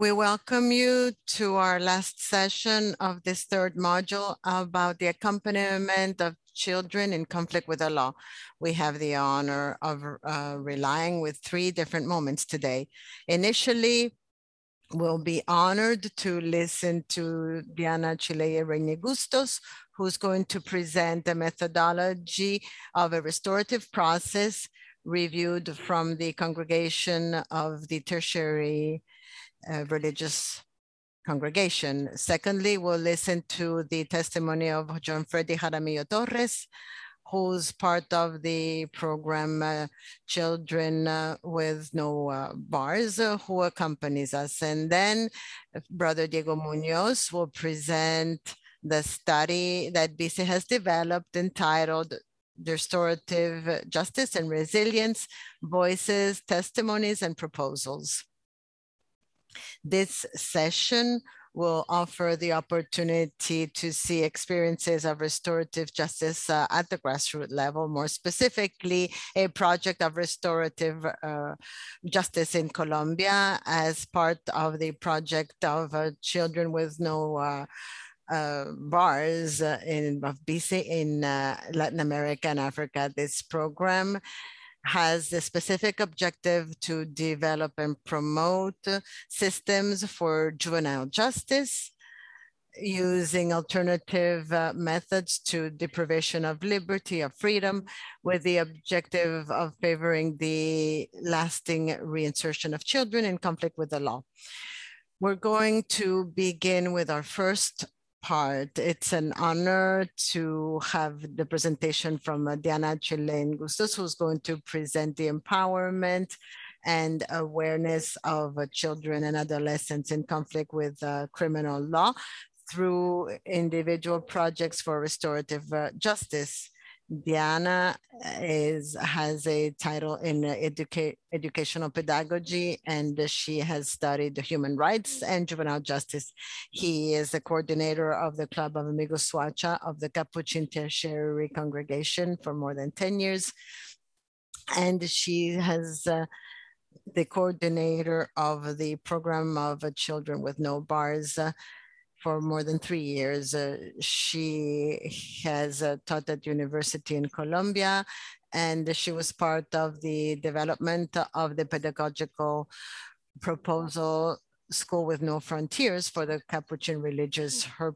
We welcome you to our last session of this third module about the accompaniment of children in conflict with the law. We have the honor of relying with three different moments today. Initially, we'll be honored to listen to Diana Chileye Reine Bustos, who's going to present the methodology of a restorative process reviewed from the congregation of the tertiary religious congregation. Secondly, we'll listen to the testimony of John Freddy Jaramillo Torres, who's part of the program Children with No Bars, who accompanies us. And then Brother Diego Munoz will present the study that BICE has developed entitled Restorative Justice and Resilience, Voices, Testimonies, and Proposals. This session will offer the opportunity to see experiences of restorative justice at the grassroots level, more specifically, a project of restorative justice in Colombia as part of the project of Children with No Bars of BICE in Latin America and Africa. This program has the specific objective to develop and promote systems for juvenile justice using alternative methods to deprivation of liberty, of freedom, with the objective of favoring the lasting reinsertion of children in conflict with the law. We're going to begin with our first part. It's an honor to have the presentation from Diana Chileye Bustos, who's going to present the empowerment and awareness of children and adolescents in conflict with criminal law through individual projects for restorative justice. Diana has a title in educational pedagogy, and she has studied human rights and juvenile justice. He is the coordinator of the Club of Amigos Suacha of the Capuchin Tertiary Congregation for more than 10 years. And she has the coordinator of the program of Children with No Bars for more than 3 years. She has taught at university in Colombia, and she was part of the development of the pedagogical proposal School with No Frontiers for the Capuchin religious. Her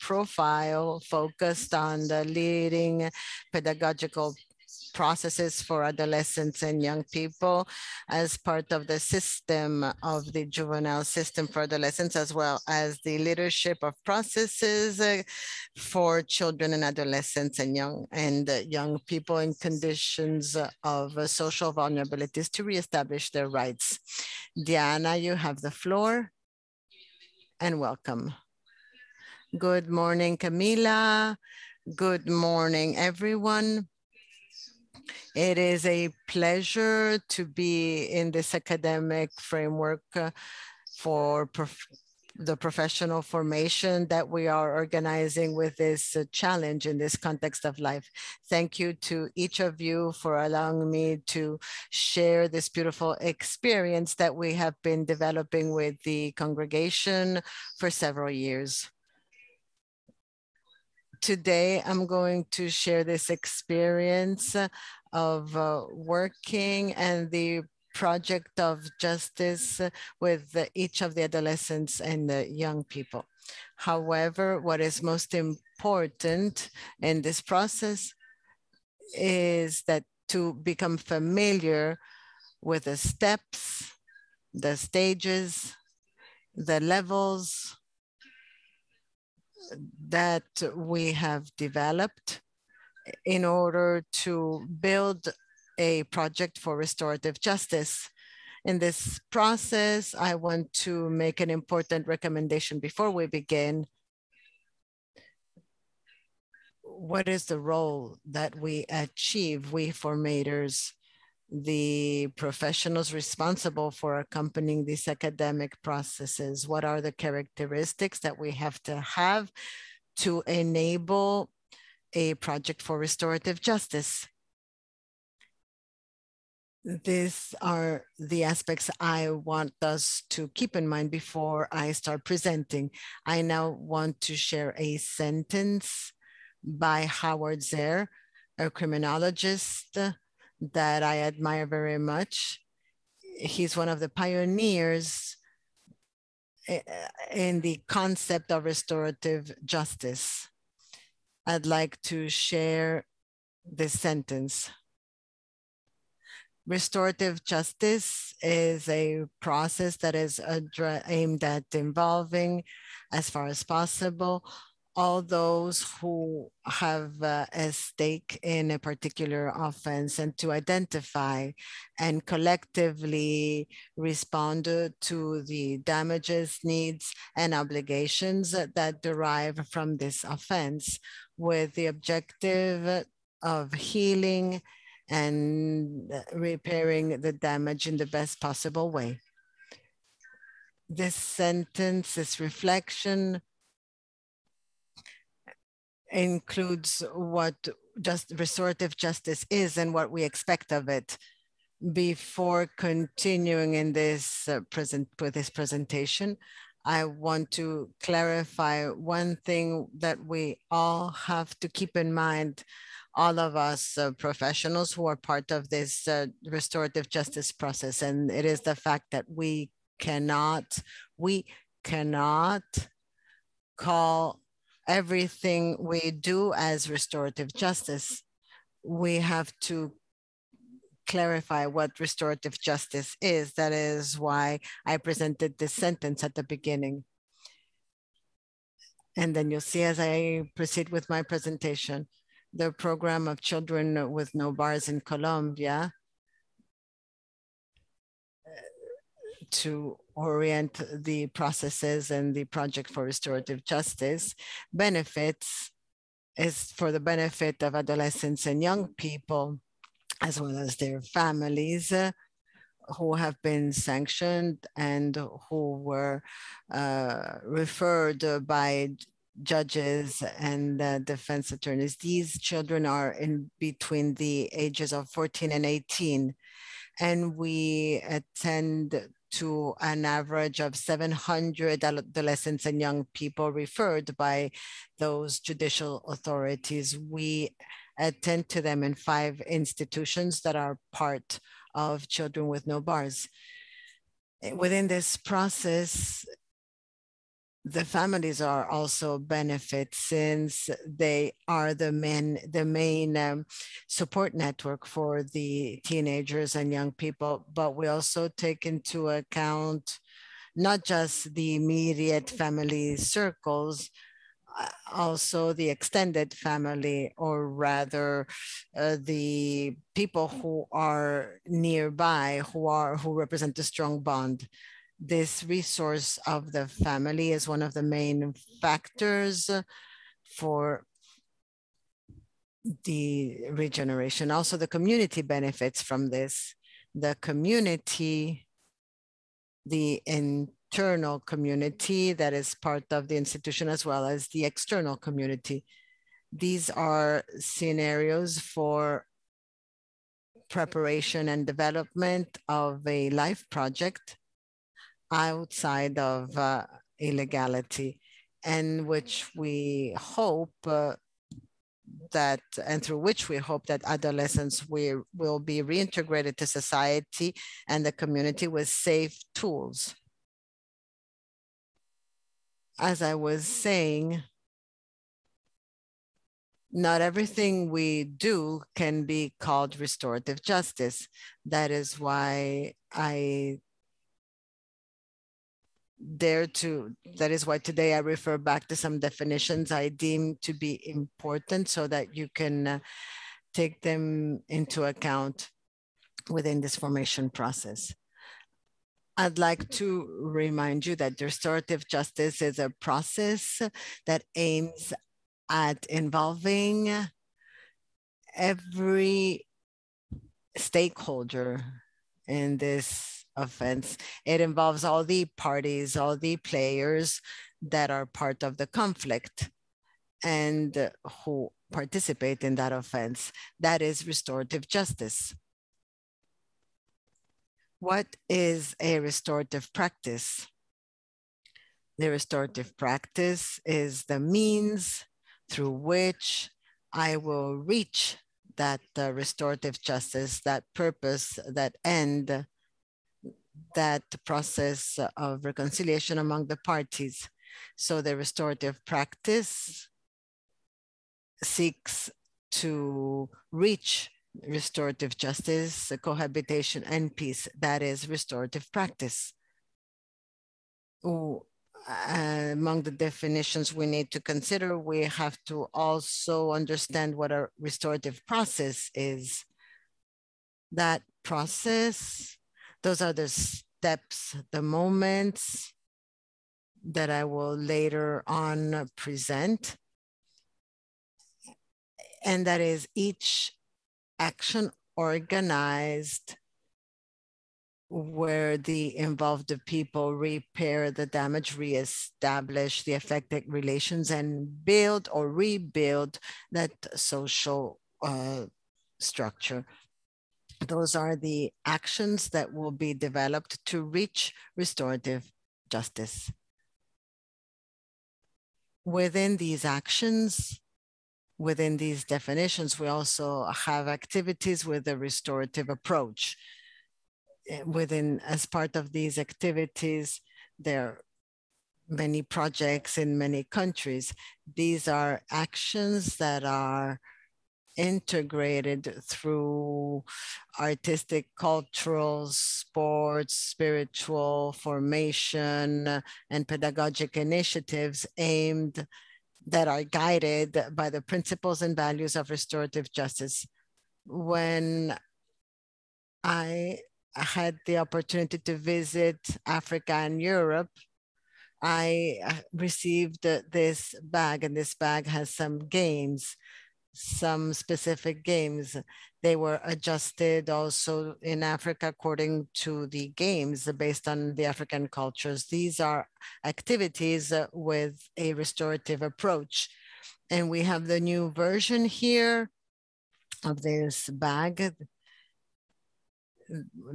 profile focused on the leading pedagogical processes for adolescents and young people as part of the system of the juvenile system for adolescents, as well as the leadership of processes for children and adolescents and young people in conditions of social vulnerabilities to reestablish their rights. Diana, you have the floor, and welcome. Good morning, Camila. Good morning, everyone. It is a pleasure to be in this academic framework for the professional formation that we are organizing with this challenge in this context of life. Thank you to each of you for allowing me to share this beautiful experience that we have been developing with the congregation for several years. Today, I'm going to share this experience of working and the project of justice with each of the adolescents and the young people. However, what is most important in this process is that to become familiar with the steps, the stages, the levels that we have developed in order to build a project for restorative justice. In this process, I want to make an important recommendation before we begin. What is the role that we achieve, we formators, the professionals responsible for accompanying these academic processes? What are the characteristics that we have to enable a project for restorative justice? These are the aspects I want us to keep in mind before I start presenting. I now want to share a sentence by Howard Zehr, a criminologist that I admire very much. He's one of the pioneers in the concept of restorative justice. I'd like to share this sentence. Restorative justice is a process that is aimed at involving, as far as possible, all those who have a stake in a particular offense, and to identify and collectively respond to the damages, needs, and obligations that derive from this offense, with the objective of healing and repairing the damage in the best possible way. This sentence, this reflection, includes what just restorative justice is and what we expect of it. Before continuing in this with this presentation, I want to clarify one thing that we all have to keep in mind, all of us professionals who are part of this restorative justice process, and it is the fact that we cannot call everything we do as restorative justice. We have to clarify what restorative justice is. That is why I presented this sentence at the beginning. And then you'll see as I proceed with my presentation, the program of children with no bars in Colombia to orient the processes and the project for restorative justice benefits is for the benefit of adolescents and young people, as well as their families who have been sanctioned and who were referred by judges and defense attorneys. These children are in between the ages of 14 and 18, and we attend to an average of 700 adolescents and young people referred by those judicial authorities. We attend to them in 5 institutions that are part of Children with No Bars. Within this process, the families are also benefit, since they are the main support network for the teenagers and young people. But we also take into account not just the immediate family circles, also the extended family, or rather the people who are nearby, who represent a strong bond. This resource of the family is one of the main factors for the regeneration. Also, the community benefits from this. The community, the internal community that is part of the institution, as well as the external community. These are scenarios for preparation and development of a life project outside of illegality, and which we hope that, and through which we hope that adolescents will be reintegrated to society and the community with safe tools. As I was saying, not everything we do can be called restorative justice. That is why today I refer back to some definitions I deem to be important, so that you can take them into account within this formation process. I'd like to remind you that restorative justice is a process that aims at involving every stakeholder in this offense. It involves all the parties, all the players that are part of the conflict and who participate in that offense. That is restorative justice. What is a restorative practice? The restorative practice is the means through which I will reach that restorative justice, that purpose, that end, that process of reconciliation among the parties. So the restorative practice seeks to reach restorative justice, cohabitation, and peace. That is restorative practice. Among the definitions we need to consider, we have to also understand what a restorative process is. That process, those are the steps, the moments that I will later on present. And that is each action organized where the involved people repair the damage, reestablish the affected relations, and build or rebuild that social structure. Those are the actions that will be developed to reach restorative justice. Within these actions, within these definitions, we also have activities with a restorative approach. As part of these activities, there are many projects in many countries. These are actions that are integrated through artistic, cultural, sports, spiritual formation, and pedagogic initiatives that are guided by the principles and values of restorative justice. When I had the opportunity to visit Africa and Europe, I received this bag, and this bag has some games, some specific games. They were adjusted also in Africa according to the games based on the African cultures. These are activities with a restorative approach. And we have the new version here of this bag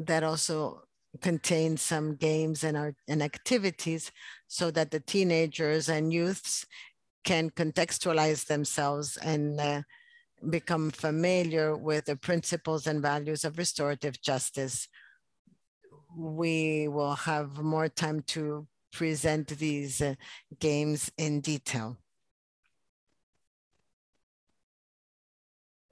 that also contains some games and activities so that the teenagers and youths can contextualize themselves and become familiar with the principles and values of restorative justice. We will have more time to present these games in detail.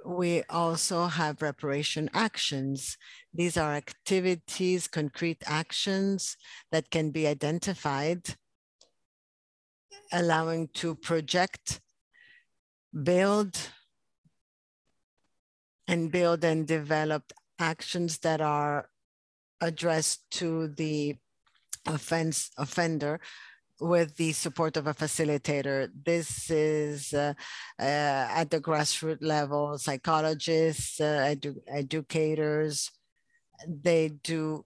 We also have reparation actions. These are activities, concrete actions that can be identified, allowing to project, build and develop actions that are addressed to the offender with the support of a facilitator. This is at the grassroots level, psychologists, educators, they do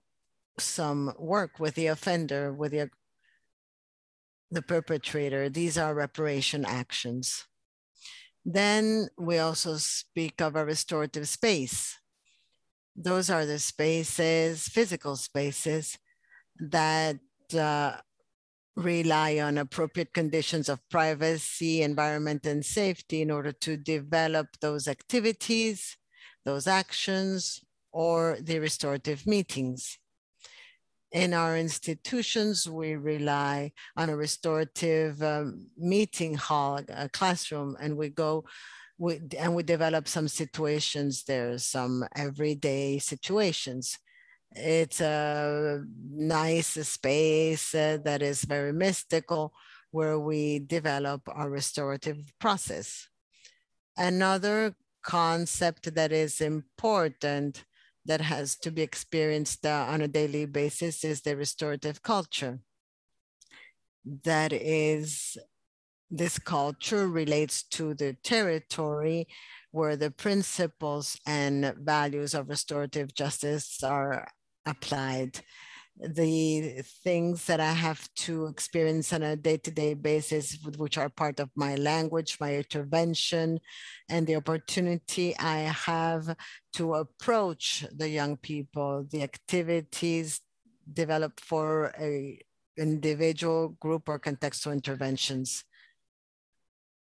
some work with the offender, with the perpetrator. These are reparation actions. Then we also speak of a restorative space. Those are the spaces, physical spaces that rely on appropriate conditions of privacy, environment, and safety in order to develop those activities, those actions, or the restorative meetings. In our institutions, we rely on a restorative meeting hall, a classroom, and we develop some situations there, some everyday situations. It's a nice space that is very mystical, where we develop our restorative process. Another concept that is important that has to be experienced on a daily basis is the restorative culture. That is, this culture relates to the territory where the principles and values of restorative justice are applied. the things that I have to experience on a day-to-day basis, which are part of my language, my intervention, and the opportunity I have to approach the young people, the activities developed for a individual, group, or contextual interventions.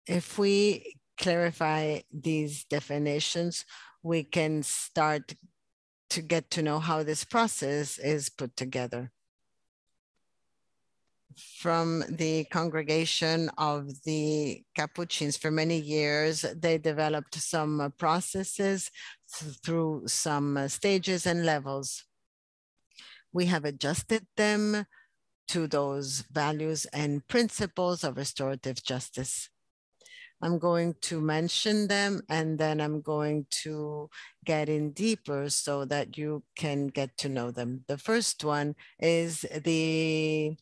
If we clarify these definitions, we can start to get to know how this process is put together. From the congregation of the Capuchins for many years, they developed some processes through some stages and levels. We have adjusted them to those values and principles of restorative justice. I'm going to mention them and then I'm going to get in deeper so that you can get to know them. The first one is the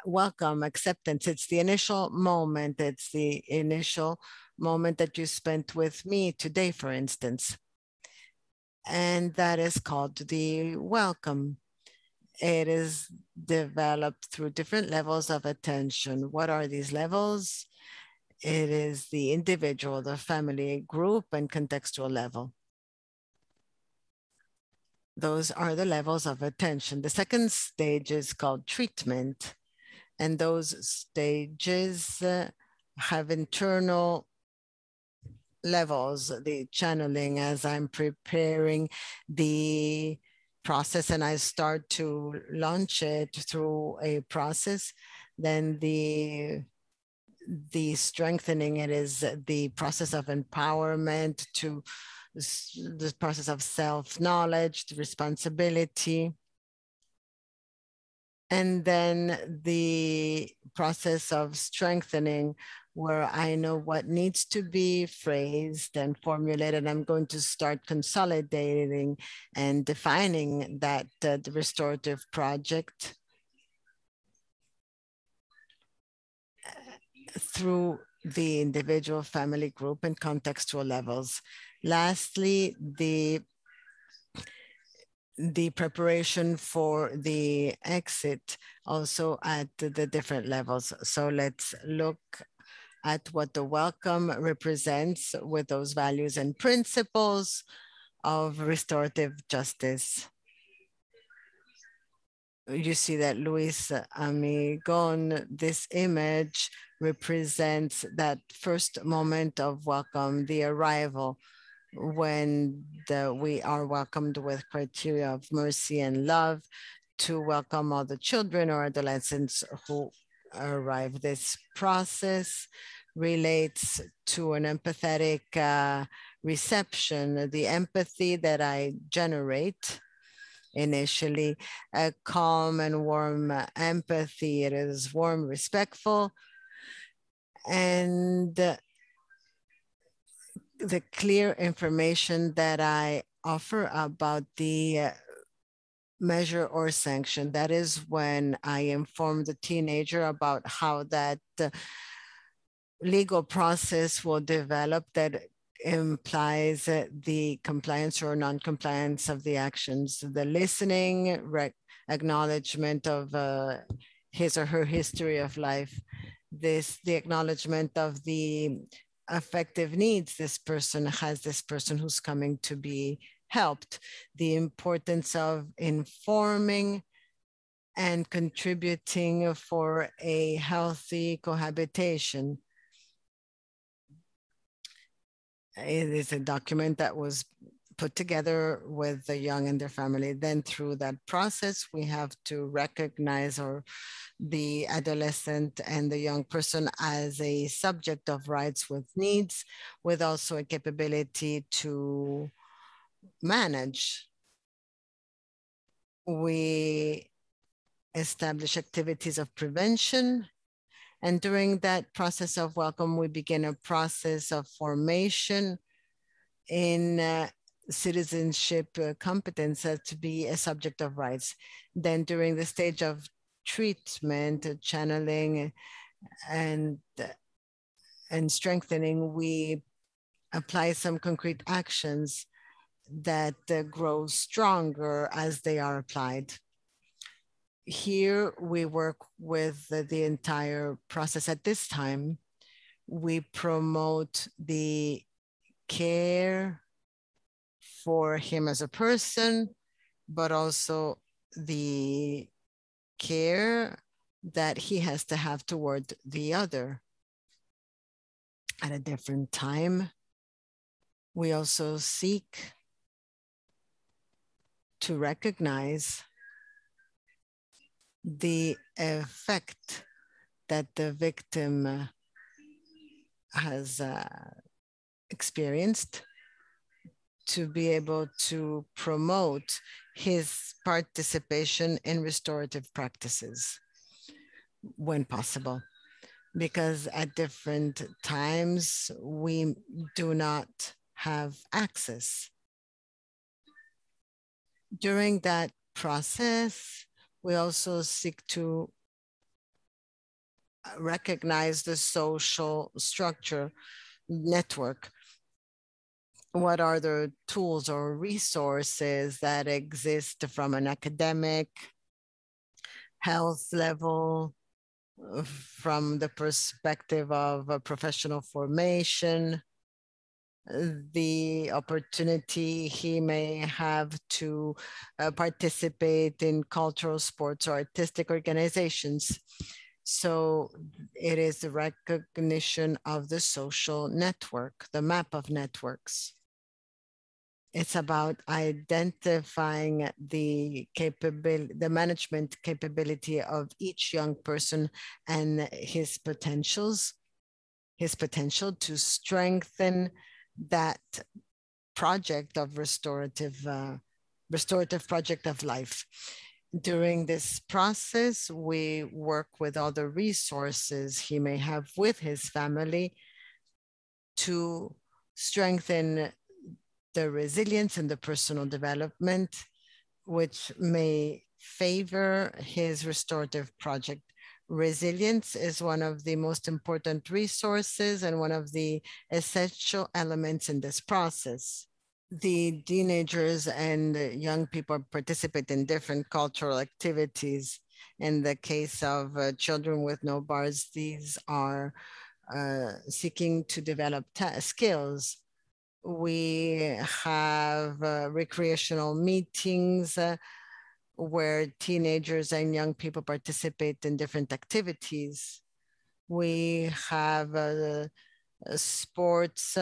welcome, acceptance. It's the initial moment. It's the initial moment that you spent with me today, for instance. And that is called the welcome. It is developed through different levels of attention. What are these levels? It is the individual, the family, group, and contextual level. Those are the levels of attention. The second stage is called treatment. And those stages have internal levels, the channeling as I'm preparing the process and I start to launch it through a process, then the strengthening, it is the process of empowerment to the process of self-knowledge, responsibility, and then the process of strengthening where I know what needs to be phrased and formulated. I'm going to start consolidating and defining that the restorative project through the individual, family, group, and contextual levels. Lastly, the preparation for the exit also at the different levels. So let's look at what the welcome represents with those values and principles of restorative justice. You see that Luis Amigon, this image represents that first moment of welcome, the arrival, when we are welcomed with criteria of mercy and love to welcome all the children or adolescents who arrive. This process relates to an empathetic reception, the empathy that I generate initially, a calm and warm empathy. It is warm, respectful, and the clear information that I offer about the measure or sanction. That is when I inform the teenager about how that legal process will develop that implies the compliance or non-compliance of the actions, the listening, acknowledgement of his or her history of life, the acknowledgement of the affective needs this person has, this person who's coming to be helped, the importance of informing and contributing for a healthy cohabitation. It is a document that was put together with the young and their family. Then through that process, we have to recognize the adolescent and the young person as a subject of rights with needs, with also a capability to manage. We establish activities of prevention. And during that process of welcome, we begin a process of formation in citizenship competence to be a subject of rights. Then during the stage of treatment, channeling, and strengthening, we apply some concrete actions that grow stronger as they are applied. Here we work with the entire process. At this time, we promote the care for him as a person, but also the care that he has to have toward the other. At a different time, we also seek to recognize the effect that the victim has experienced, to be able to promote his participation in restorative practices when possible. Because at different times, we do not have access. During that process, we also seek to recognize the social structure network. What are the tools or resources that exist from an academic, health level, from the perspective of a professional formation, the opportunity he may have to participate in cultural, sports, or artistic organizations. So it is the recognition of the social network, the map of networks. It's about identifying the management capability of each young person and his potential to strengthen that project of restorative project of life. During this process, we work with all the resources he may have with his family to strengthen the resilience and the personal development, which may favor his restorative project. Resilience is one of the most important resources and one of the essential elements in this process. The teenagers and young people participate in different cultural activities. In the case of children with no bars, these are seeking to develop skills. We have recreational meetings where teenagers and young people participate in different activities. We have sports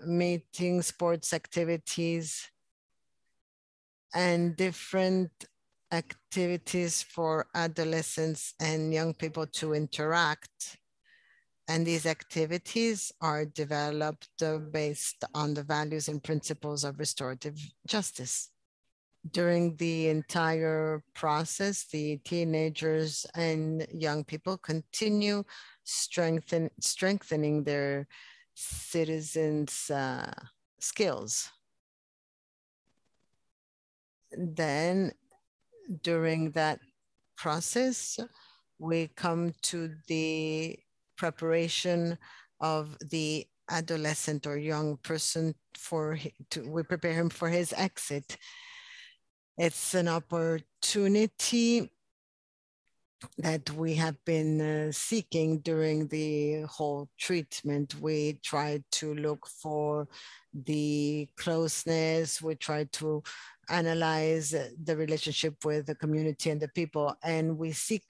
meetings, sports activities, and different activities for adolescents and young people to interact. And these activities are developed based on the values and principles of restorative justice. During the entire process, the teenagers and young people continue strengthening their citizens' skills. Then during that process, we come to the preparation of the adolescent or young person we prepare him for his exit. It's an opportunity that we have been seeking during the whole treatment. We try to look for the closeness. We try to analyze the relationship with the community and the people, and we seek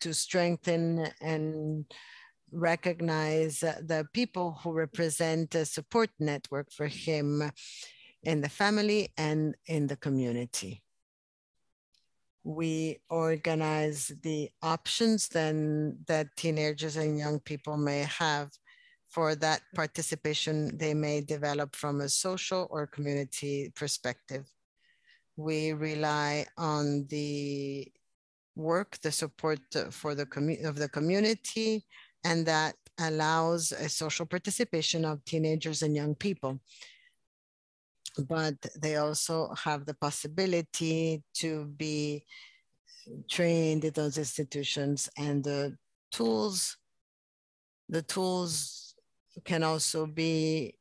to strengthen and recognize the people who represent a support network for him in the family and in the community. We organize the options then that teenagers and young people may have for that participation they may develop from a social or community perspective. We rely on the work, the support for the community, and that allows a social participation of teenagers and young people. But they also have the possibility to be trained in those institutions, and the tools can also be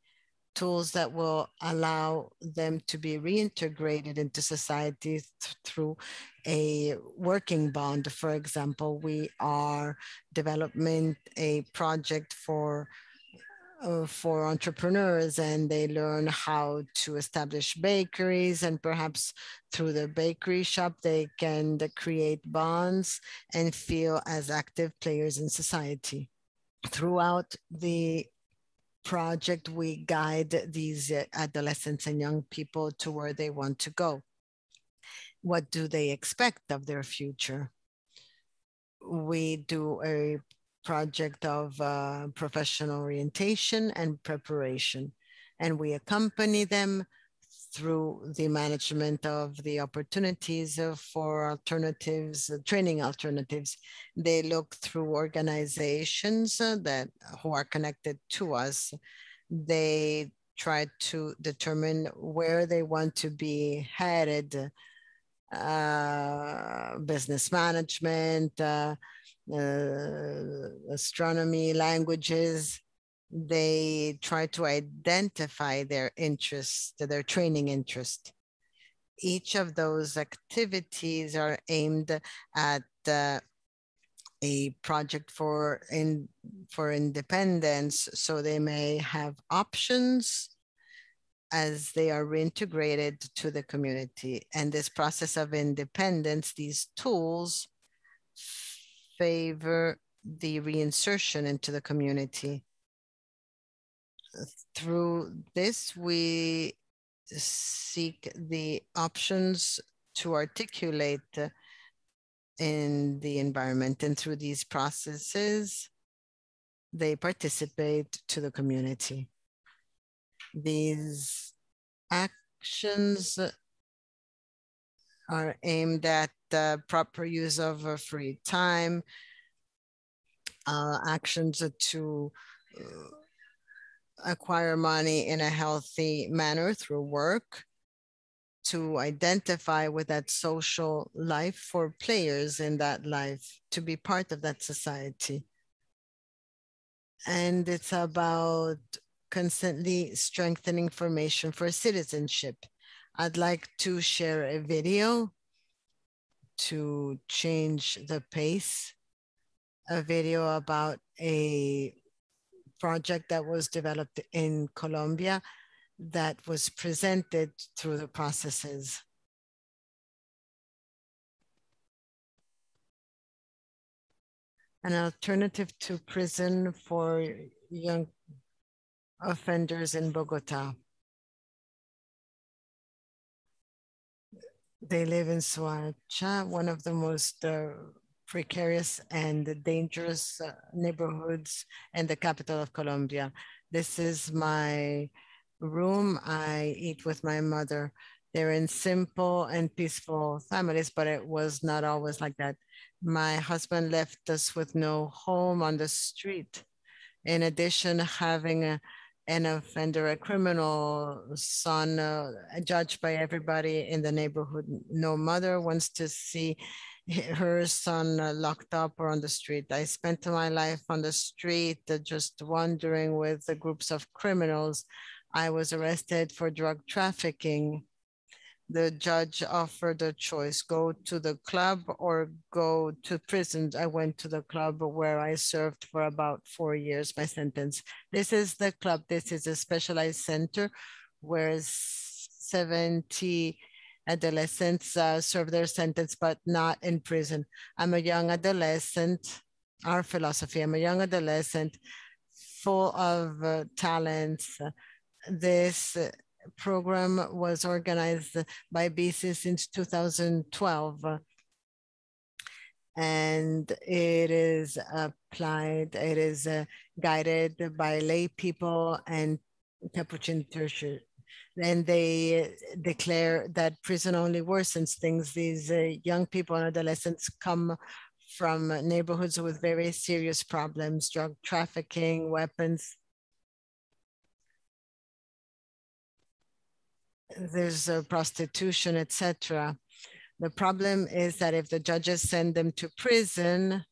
tools that will allow them to be reintegrated into society through a working bond. For example, we are developing a project for entrepreneurs, and they learn how to establish bakeries, and perhaps through the bakery shop they can create bonds and feel as active players in society. Throughout the project, we guide these adolescents and young people to where they want to go. What do they expect of their future? We do a project of professional orientation and preparation, and we accompany them through the management of the opportunities for alternatives, training alternatives. They look through organizations that who are connected to us. They try to determine where they want to be headed, business management, astronomy, languages. They try to identify their interest, their training interest. Each of those activities are aimed at a project for independence, so they may have options as they are reintegrated to the community. And this process of independence, these tools favor the reinsertion into the community. Through this, we seek the options to articulate in the environment, and through these processes, they participate to the community. These actions are aimed at the proper use of free time, actions to acquire money in a healthy manner through work, to identify with that social life for players in that life, to be part of that society. And it's about constantly strengthening formation for citizenship. I'd like to share a video to change the pace, a video about a project that was developed in Colombia that was presented through the processes. An alternative to prison for young offenders in Bogota. They live in Soacha, one of the most precarious and dangerous neighborhoods in the capital of Colombia. This is my room. I eat with my mother. They're in simple and peaceful families, but it was not always like that. My husband left us with no home on the street. In addition, having an offender, a criminal son, judged by everybody in the neighborhood. No mother wants to see her son locked up or on the street. I spent my life on the street, just wandering with the groups of criminals. I was arrested for drug trafficking. The judge offered a choice, go to the club or go to prison. I went to the club where I served for about 4 years, my sentence. This is the club. This is a specialized center where 70 adolescents serve their sentence, but not in prison. I'm a young adolescent. Our philosophy, I'm a young adolescent full of talents. This program was organized by BICE since 2012. And it is applied, it is guided by lay people and Capuchin churches. And they declare that prison only worsens things. These young people and adolescents come from neighborhoods with very serious problems, drug trafficking, weapons. There's prostitution, etc. The problem is that if the judges send them to prison,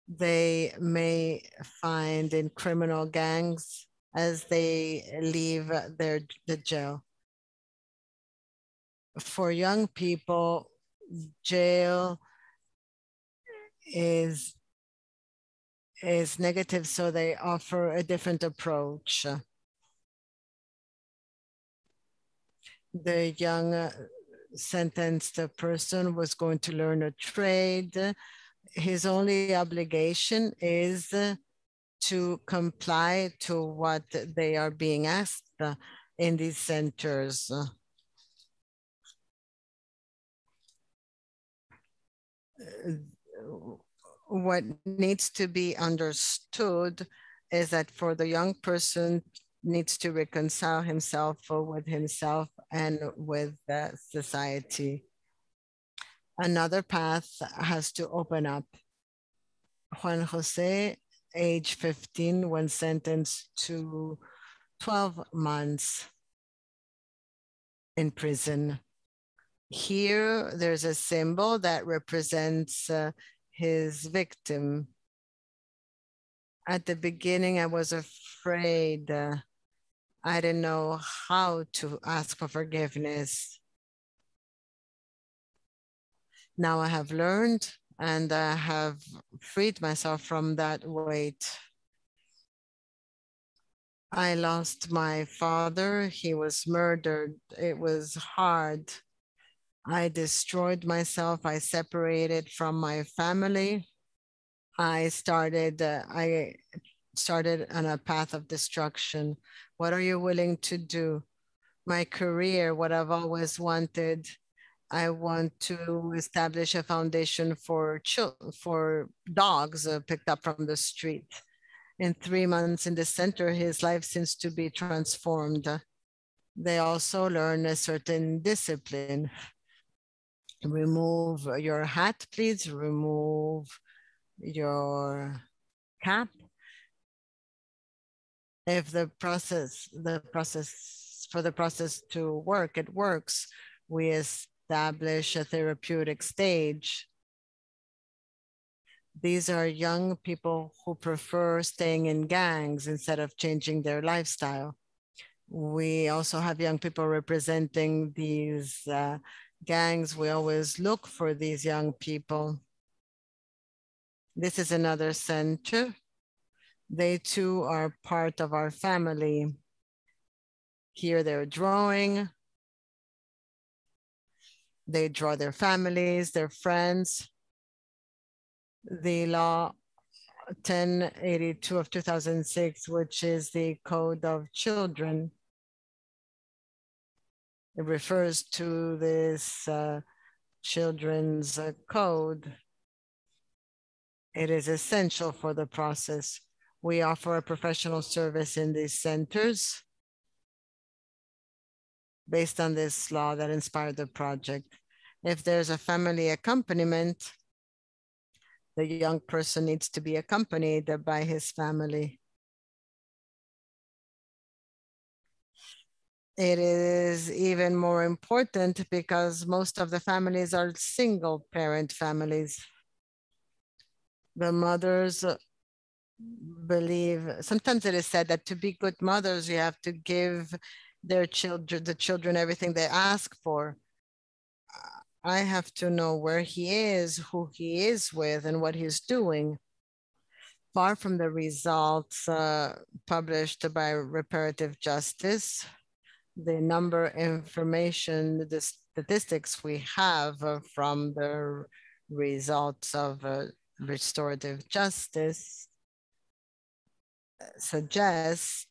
they may find in criminal gangs as they leave the jail. For young people, jail is negative, so they offer a different approach. The young sentenced person was going to learn a trade. His only obligation is to comply to what they are being asked in these centers. What needs to be understood is that for the young person needs to reconcile himself with himself and with society. Another path has to open up. Juan Jose, age 15, was sentenced to 12 months in prison. Here, there's a symbol that represents his victim. At the beginning, I was afraid. I didn't know how to ask for forgiveness. Now I have learned and I have freed myself from that weight. I lost my father. He was murdered. It was hard. I destroyed myself. I separated from my family. I started on a path of destruction. What are you willing to do? My career, what I've always wanted. I want to establish a foundation for dogs picked up from the street. In 3 months in the center, his life seems to be transformed. They also learn a certain discipline. Remove your hat, please. Remove your cap. If the process for the process to work, it works. We establish a therapeutic stage. These are young people who prefer staying in gangs instead of changing their lifestyle. We also have young people representing these gangs. We always look for these young people. This is another center. They too are part of our family. Here they're drawing. They draw their families, their friends. The law 1082 of 2006, which is the Code of Children, it refers to this children's code. It is essential for the process. We offer a professional service in these centers based on this law that inspired the project. If there's a family accompaniment, the young person needs to be accompanied by his family. It is even more important because most of the families are single parent families. The mothers believe, sometimes it is said that to be good mothers, you have to give the children everything they ask for. I have to know where he is, who he is with, and what he's doing. Far from the results published by Reparative Justice, the number information, the statistics we have from the results of restorative justice suggest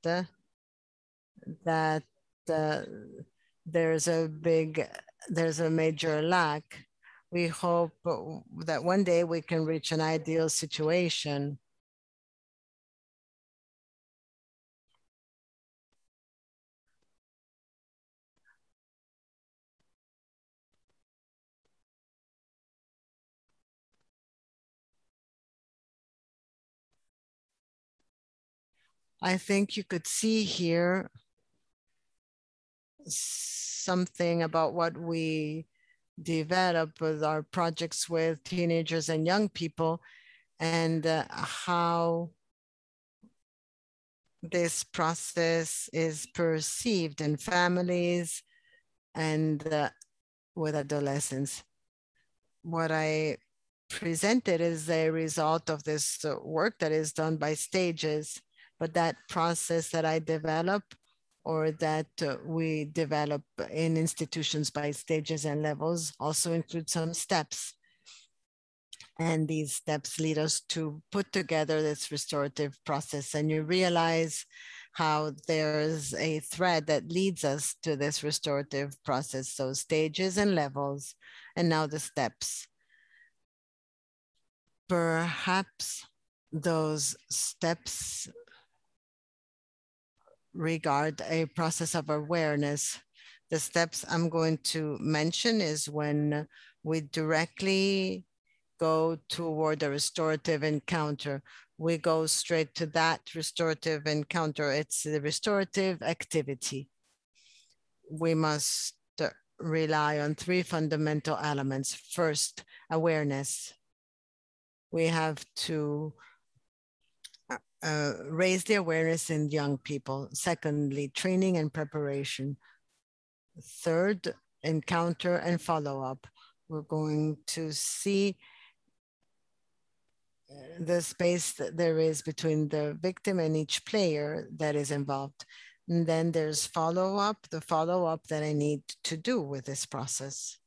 that there's a major lack. We hope that one day we can reach an ideal situation. I think you could see here something about what we develop with our projects with teenagers and young people, and how this process is perceived in families and with adolescents. What I presented is a result of this work that is done by stages, but that process that I develop or that we develop in institutions by stages and levels also include some steps. And these steps lead us to put together this restorative process. And you realize how there's a thread that leads us to this restorative process. So stages and levels, and now the steps. Perhaps those steps regard a process of awareness. The steps I'm going to mention is when we directly go toward a restorative encounter. We go straight to that restorative encounter. It's the restorative activity. We must rely on three fundamental elements. First, awareness. We have to raise the awareness in young people. Secondly, training and preparation. Third, encounter and follow-up. We're going to see the space that there is between the victim and each player that is involved. And then there's follow-up, the follow-up that I need to do with this process.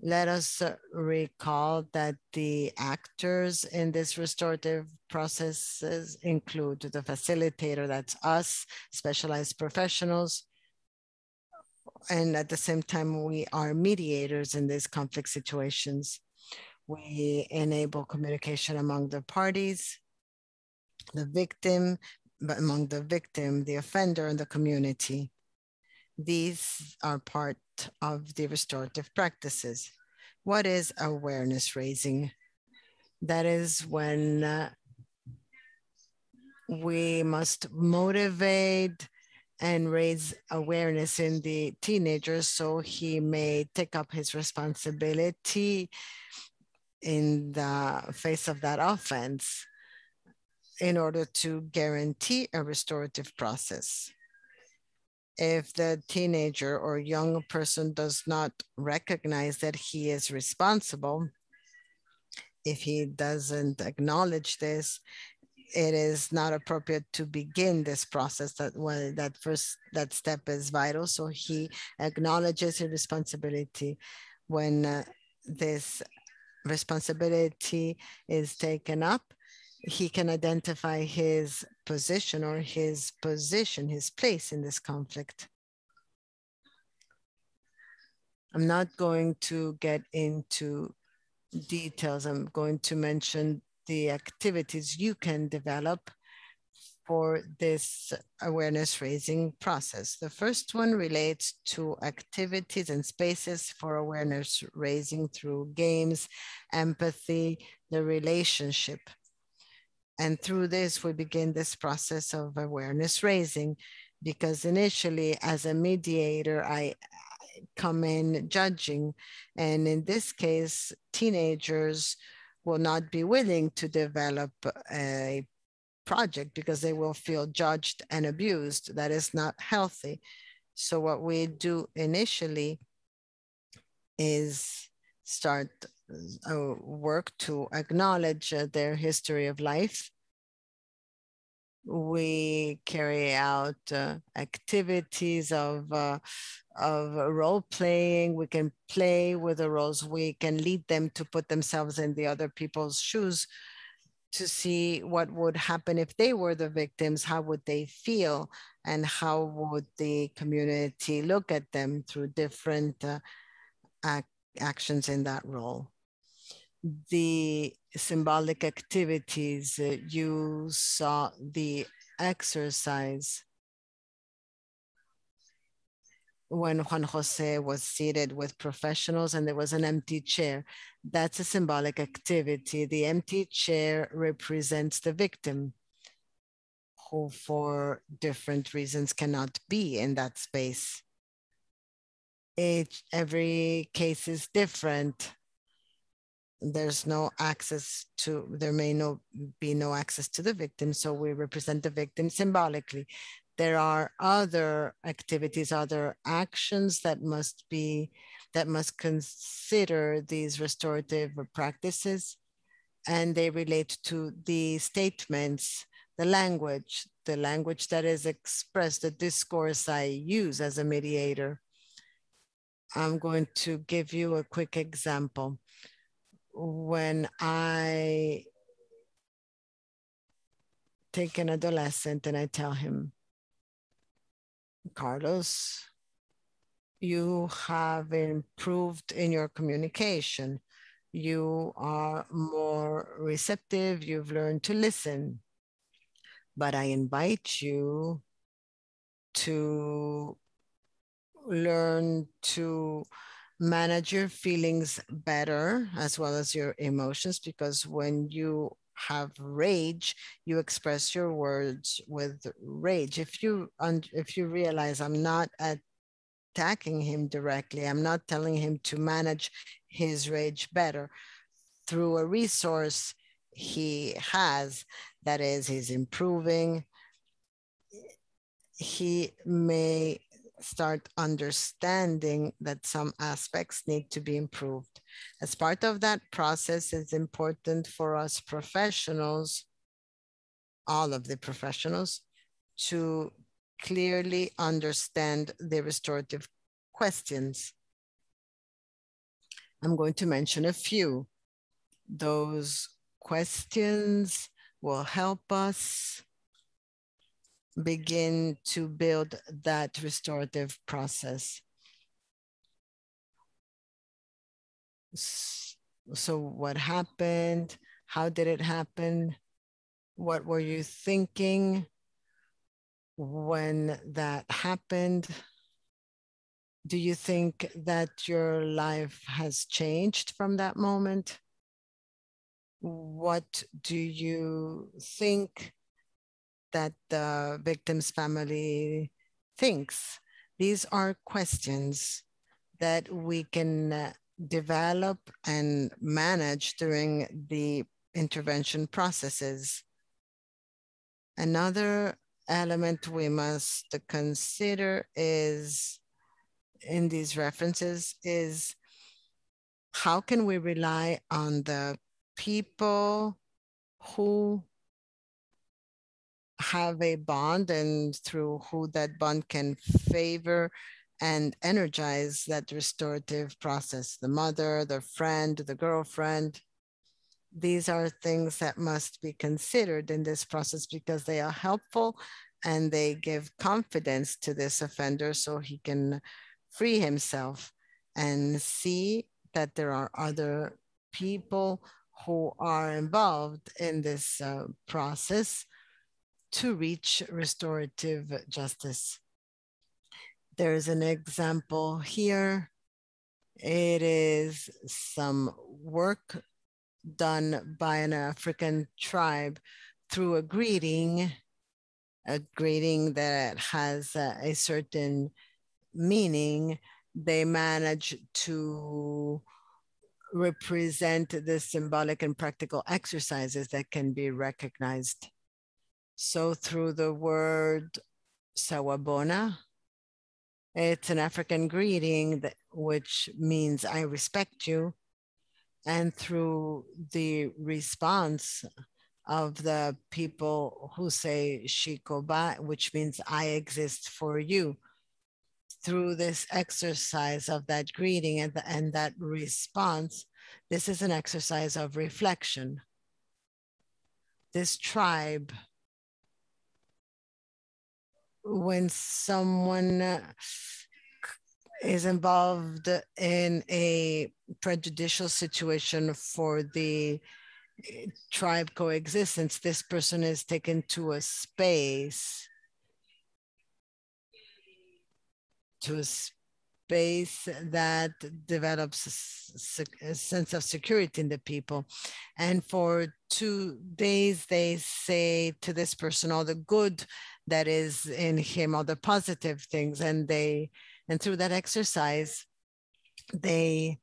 Let us recall that the actors in this restorative processes include the facilitator, that's us, specialized professionals, and at the same time, we are mediators in these conflict situations. We enable communication among the parties, the victim, but among the victim, the offender, and the community. These are part of the restorative practices. What is awareness raising? That is when we must motivate and raise awareness in the teenager so he may take up his responsibility in the face of that offense in order to guarantee a restorative process. If the teenager or young person does not recognize that he is responsible, if he doesn't acknowledge this, it is not appropriate to begin this process. That step is vital. So he acknowledges his responsibility. When this responsibility is taken up, he can identify his position or his place in this conflict. I'm not going to get into details. I'm going to mention the activities you can develop for this awareness raising process. The first one relates to activities and spaces for awareness raising through games, empathy, the relationship. And through this, we begin this process of awareness raising, because initially as a mediator, I come in judging. And in this case, teenagers will not be willing to develop a project because they will feel judged and abused. That is not healthy. So what we do initially is start work to acknowledge their history of life. We carry out activities of role playing. We can play with the roles. We can lead them to put themselves in the other people's shoes to see what would happen if they were the victims. How would they feel, and how would the community look at them through different actions in that role. The symbolic activities, you saw the exercise when Juan Jose was seated with professionals and there was an empty chair. That's a symbolic activity. The empty chair represents the victim who for different reasons cannot be in that space. Every case is different. there's no access to, there may be no access to the victim, so we represent the victim symbolically. There are other activities, other actions that must consider these restorative practices, and they relate to the statements, the language that is expressed, the discourse I use as a mediator. I'm going to give you a quick example. When I take an adolescent and I tell him, Carlos, you have improved in your communication. You are more receptive. You've learned to listen. But I invite you to learn to manage your feelings better as well as your emotions, because when you have rage, you express your words with rage. If you realize I'm not attacking him directly, I'm not telling him to manage his rage better through a resource he has, that is, he's improving, he may start understanding that some aspects need to be improved. As part of that process, it's important for us professionals, all of the professionals, to clearly understand the restorative questions. I'm going to mention a few. Those questions will help us begin to build that restorative process. So what happened? How did it happen? What were you thinking when that happened? Do you think that your life has changed from that moment? What do you think that the victim's family thinks? These are questions that we can develop and manage during the intervention processes. Another element we must consider is, in these references, is how can we rely on the people who have a bond and through who that bond can favor and energize that restorative process, the mother, the friend, the girlfriend. These are things that must be considered in this process because they are helpful and they give confidence to this offender so he can free himself and see that there are other people who are involved in this process to reach restorative justice. There is an example here. It is some work done by an African tribe through a greeting that has a certain meaning. They manage to represent the symbolic and practical exercises that can be recognized. So through the word sawabona, it's an African greeting which means I respect you. And through the response of the people who say Shikoba, which means I exist for you, through this exercise of that greeting and that response, this is an exercise of reflection. This tribe, when someone is involved in a prejudicial situation for the tribe coexistence, this person is taken to a space, that develops a sense of security in the people. And for 2 days, they say to this person all the good that is in him, all the positive things. And through that exercise, they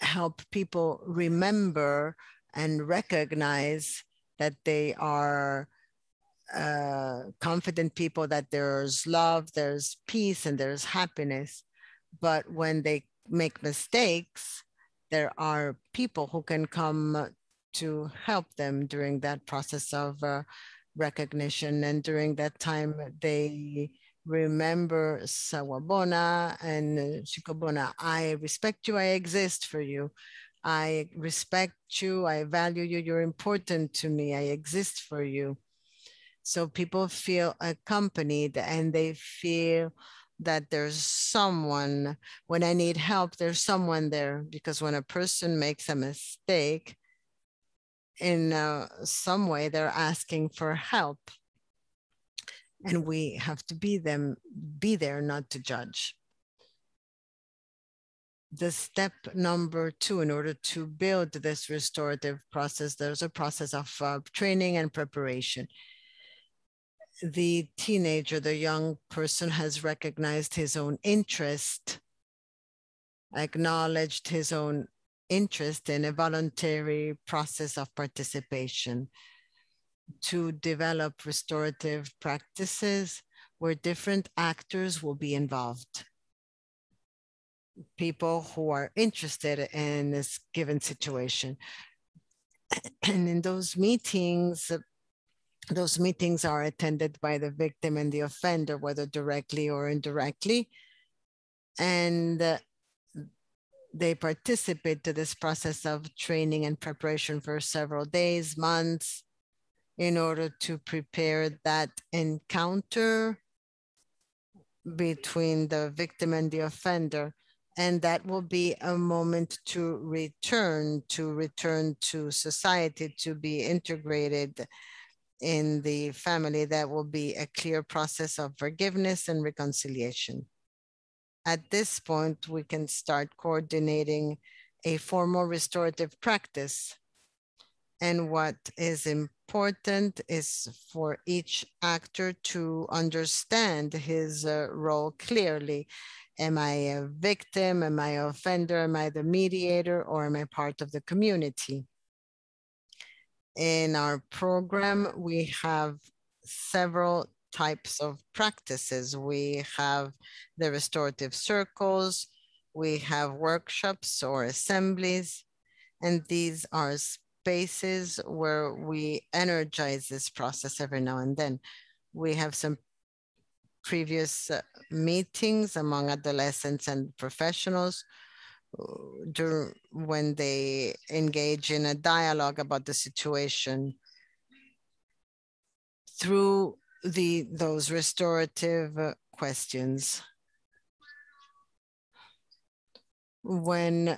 help people remember and recognize that they are confident people, that there's love, there's peace, and there's happiness. But when they make mistakes, there are people who can come to help them during that process of recognition. And during that time, they remember Sawabona and Shikobona. I respect you, I exist for you. I respect you, I value you, you're important to me, I exist for you. So people feel accompanied and they feel that there's someone, when I need help, there's someone there. Because when a person makes a mistake, in some way they're asking for help. And we have to be there, not to judge. The step number 2, in order to build this restorative process, there's a process of training and preparation. The teenager, the young person, has recognized his own interest, acknowledged his own interest in a voluntary process of participation to develop restorative practices where different actors will be involved. People who are interested in this given situation. And in those meetings are attended by the victim and the offender, whether directly or indirectly. And they participate to this process of training and preparation for several days, months, in order to prepare that encounter between the victim and the offender. And that will be a moment to return to society, to be integrated in the family. That will be a clear process of forgiveness and reconciliation. At this point, we can start coordinating a formal restorative practice. And what is important is for each actor to understand his role clearly. Am I a victim? Am I an offender? Am I the mediator? Or am I part of the community? In our program, we have several types of practices. We have the restorative circles, we have workshops or assemblies, and these are spaces where we energize this process every now and then. We have some previous meetings among adolescents and professionals when they engage in a dialogue about the situation through those restorative questions. When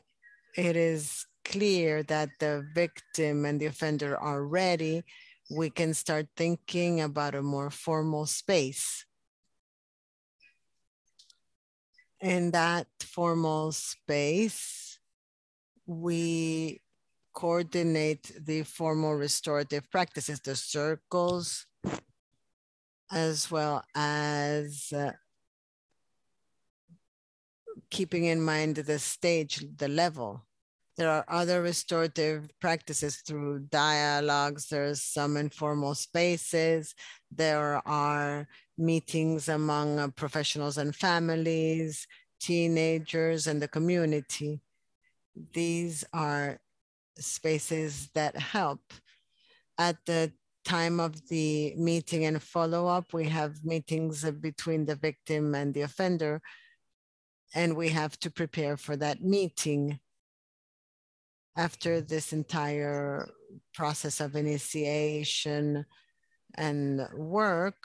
it is clear that the victim and the offender are ready, we can start thinking about a more formal space. In that formal space, we coordinate the formal restorative practices, the circles, as well as keeping in mind the stage, the level. There are other restorative practices through dialogues. There's some informal spaces. There are meetings among professionals and families, teenagers, and the community. These are spaces that help. At the time of the meeting and follow-up, we have meetings between the victim and the offender, and we have to prepare for that meeting. After this entire process of initiation and work,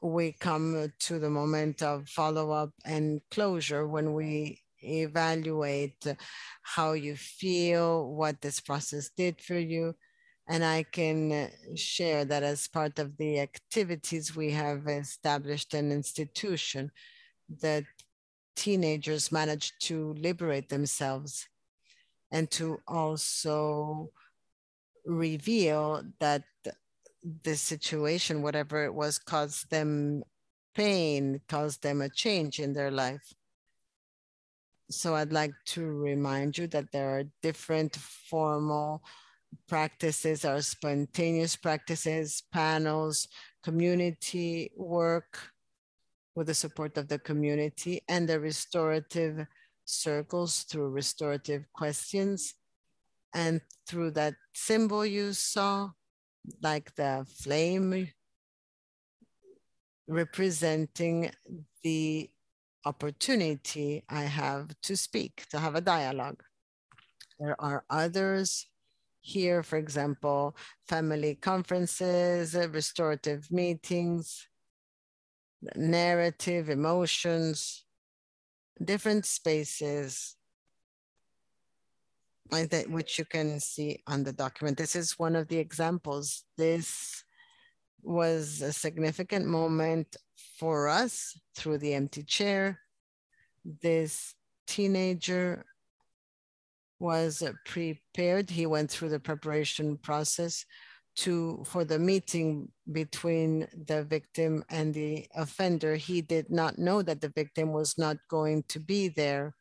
we come to the moment of follow-up and closure, when we evaluate how you feel, what this process did for you. And I can share that as part of the activities, we have established an institution that teenagers manage to liberate themselves and to also reveal that the situation, whatever it was, caused them pain, caused them a change in their life. So I'd like to remind you that there are different formal practices, our spontaneous practices, panels, community work with the support of the community, and the restorative circles through restorative questions. And through that symbol you saw, like the flame representing the opportunity I have to speak, to have a dialogue. There are others here, for example, family conferences, restorative meetings, narrative, emotions, different spaces, which you can see on the document. This is one of the examples. This was a significant moment for us through the empty chair. This teenager was prepared. He went through the preparation process for the meeting between the victim and the offender. He did not know that the victim was not going to be there.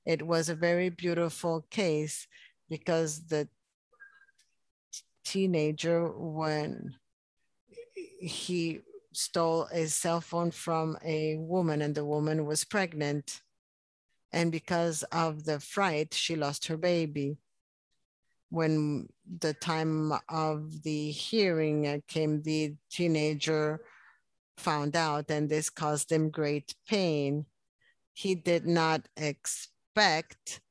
It was a very beautiful case because the teenager, when he stole a cell phone from a woman and the woman was pregnant, and because of the fright, she lost her baby. When the time of the hearing came, the teenager found out, and this caused him great pain. He did not expect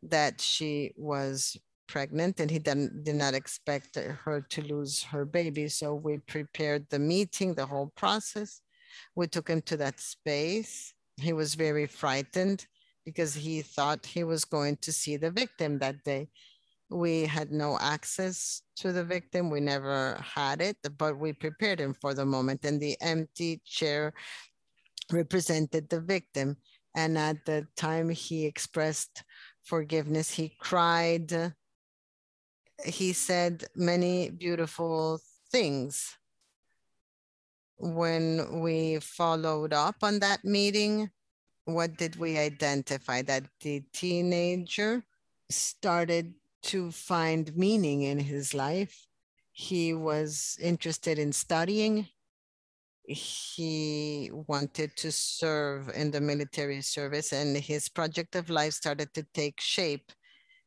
that she was pregnant, and he did not expect her to lose her baby. So we prepared the meeting, the whole process. We took him to that space. He was very frightened because he thought he was going to see the victim that day. We had no access to the victim. We never had it, but we prepared him for the moment. And the empty chair represented the victim. And at the time he expressed forgiveness, he cried. He said many beautiful things. When we followed up on that meeting, what did we identify? That the teenager started to find meaning in his life. He was interested in studying. He wanted to serve in the military service, and his project of life started to take shape.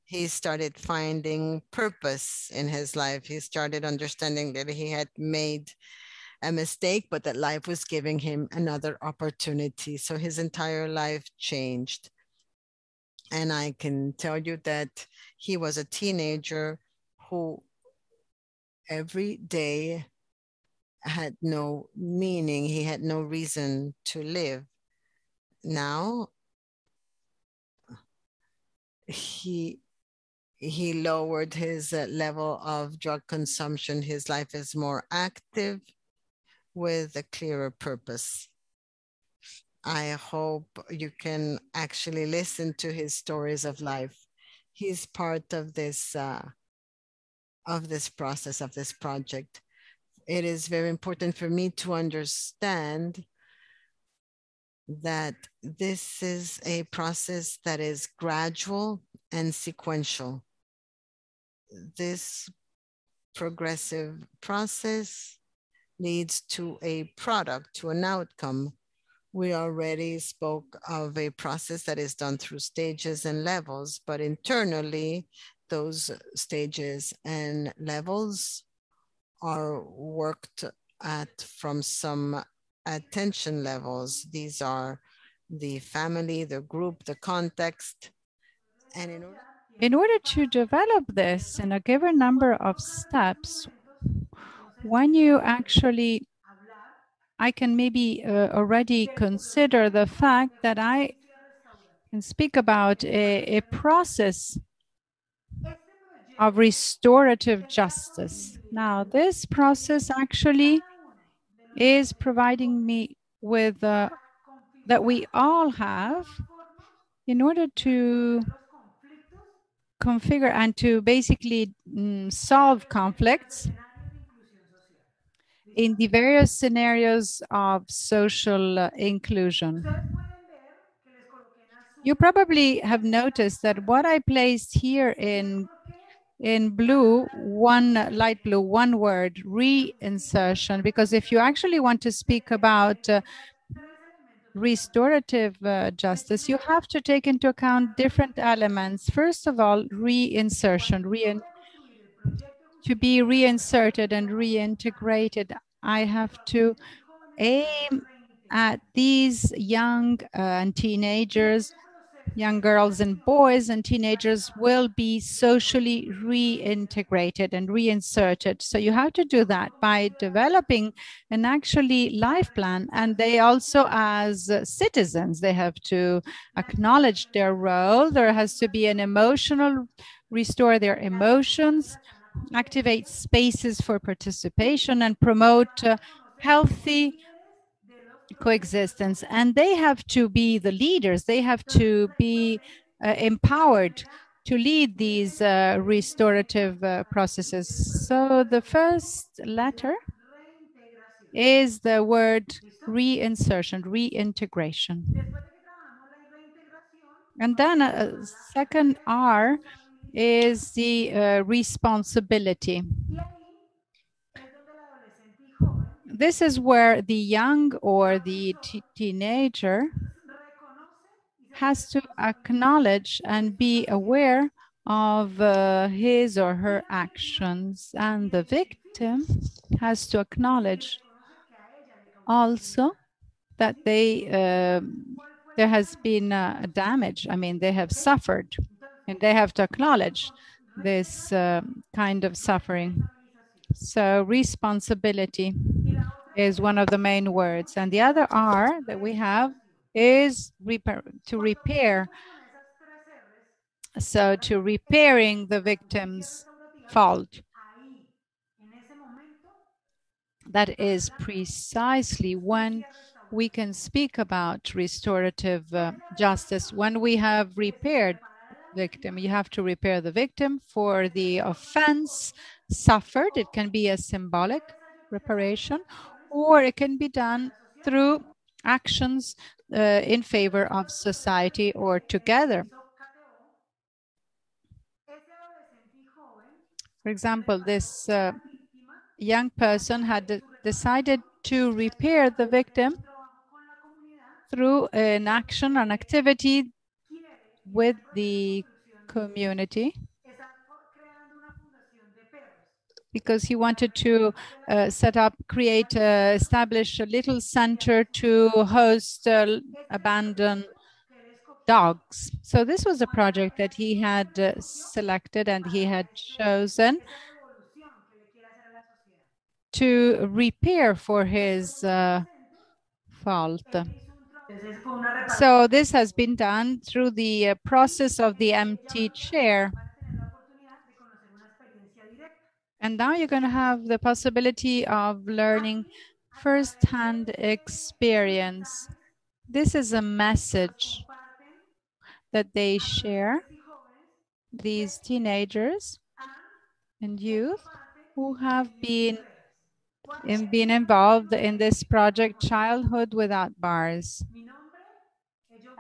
He started finding purpose in his life. He started understanding that he had made a mistake, but that life was giving him another opportunity. So his entire life changed. And I can tell you that he was a teenager who every day had no meaning. He had no reason to live. Now he lowered his level of drug consumption. His life is more active with a clearer purpose. I hope you can actually listen to his stories of life. He's part of this process, of this project. It is very important for me to understand that this is a process that is gradual and sequential. This progressive process leads to a product, to an outcome. We already spoke of a process that is done through stages and levels, but internally, those stages and levels are worked at from some attention levels. These are the family, the group, the context. And in order to develop this in a given number of steps, when you actually, I can maybe already consider the fact that I can speak about a process of restorative justice. Now, this process actually is providing me with that we all have in order to configure and to basically solve conflicts in the various scenarios of social inclusion. You probably have noticed that what I placed here in blue, one light blue, one word, reinsertion, because if you actually want to speak about restorative justice, you have to take into account different elements. First of all, reinsertion, to be reinserted and reintegrated, I have to aim at these young and teenagers, young girls and boys and teenagers will be socially reintegrated and reinserted. So you have to do that by developing an actually life plan. And they also, as citizens, they have to acknowledge their role. There has to be an emotional, restore their emotions, activate spaces for participation, and promote healthy coexistence. And they have to be the leaders. They have to be empowered to lead these restorative processes. So the first letter is the word reinsertion, reintegration. And then a second R is the responsibility. This is where the young or the teenager has to acknowledge and be aware of his or her actions, and the victim has to acknowledge also that there has been a damage. I mean, they have suffered, and they have to acknowledge this kind of suffering. So responsibility is one of the main words. And the other R that we have is to repair. So to repairing the victim's fault. That is precisely when we can speak about restorative justice. When we have repaired victim, you have to repair the victim for the offense suffered. It can be a symbolic reparation, or it can be done through actions in favor of society or together. For example, this young person had decided to repair the victim through an action, an activity with the community, because he wanted to establish a little center to host abandoned dogs. So this was a project that he had selected and he had chosen to repair for his fault. So this has been done through the process of the empty chair. And now you're going to have the possibility of learning first-hand experience. This is a message that they share, these teenagers and youth who have been involved in this project, Childhood Without Bars.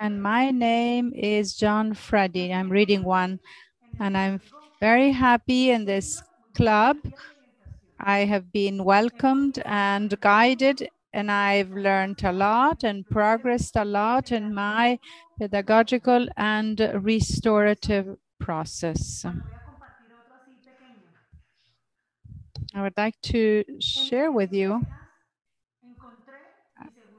And my name is John Freddy. I'm reading one, and I'm very happy in this club. I have been welcomed and guided, and I've learned a lot and progressed a lot in my pedagogical and restorative process. I would like to share with you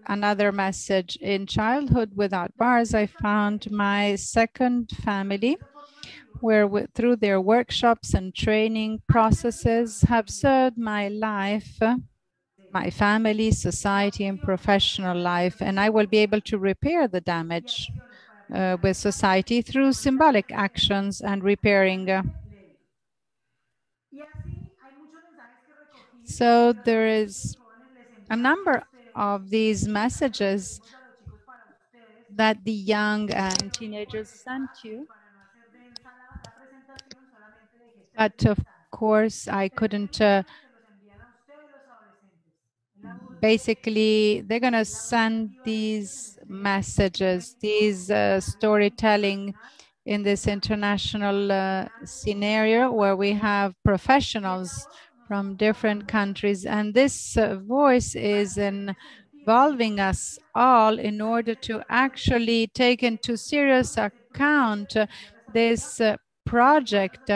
another message. In Childhood Without Bars, I found my second family, where through their workshops and training processes have served my life, my family, society, and professional life. And I will be able to repair the damage with society through symbolic actions and repairing. So there is a number of these messages that the young and teenagers sent you. But of course, I couldn't basically they're going to send these messages, these storytelling in this international scenario where we have professionals from different countries. And this voice is involving us all in order to actually take into serious account this project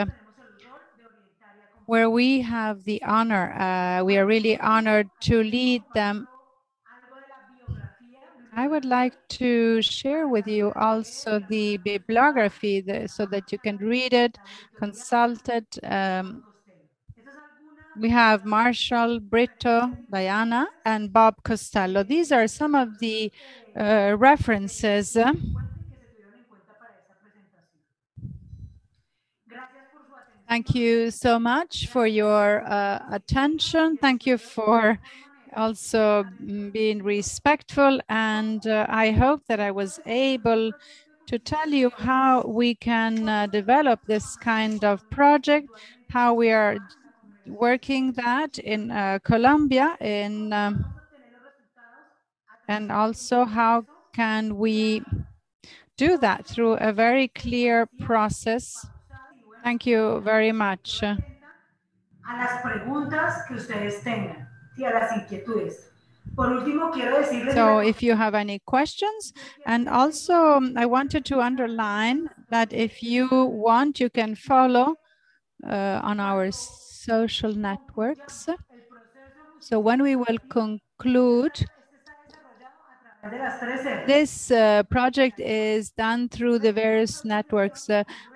where we have the honor, we are really honored to lead them. I would like to share with you also the bibliography so that you can read it, consult it. We have Marshall, Brito, Diana, and Bob Costello. These are some of the references. Thank you so much for your attention. Thank you for also being respectful. And I hope that I was able to tell you how we can develop this kind of project, how we are working that in Colombia, and also how can we do that through a very clear process. Thank you very much. A las preguntas que ustedes tengan y a las inquietudes. Por último, quiero decirles. So if you have any questions, and also I wanted to underline that if you want, you can follow on our social networks. So when we will conclude, this project is done through the various networks,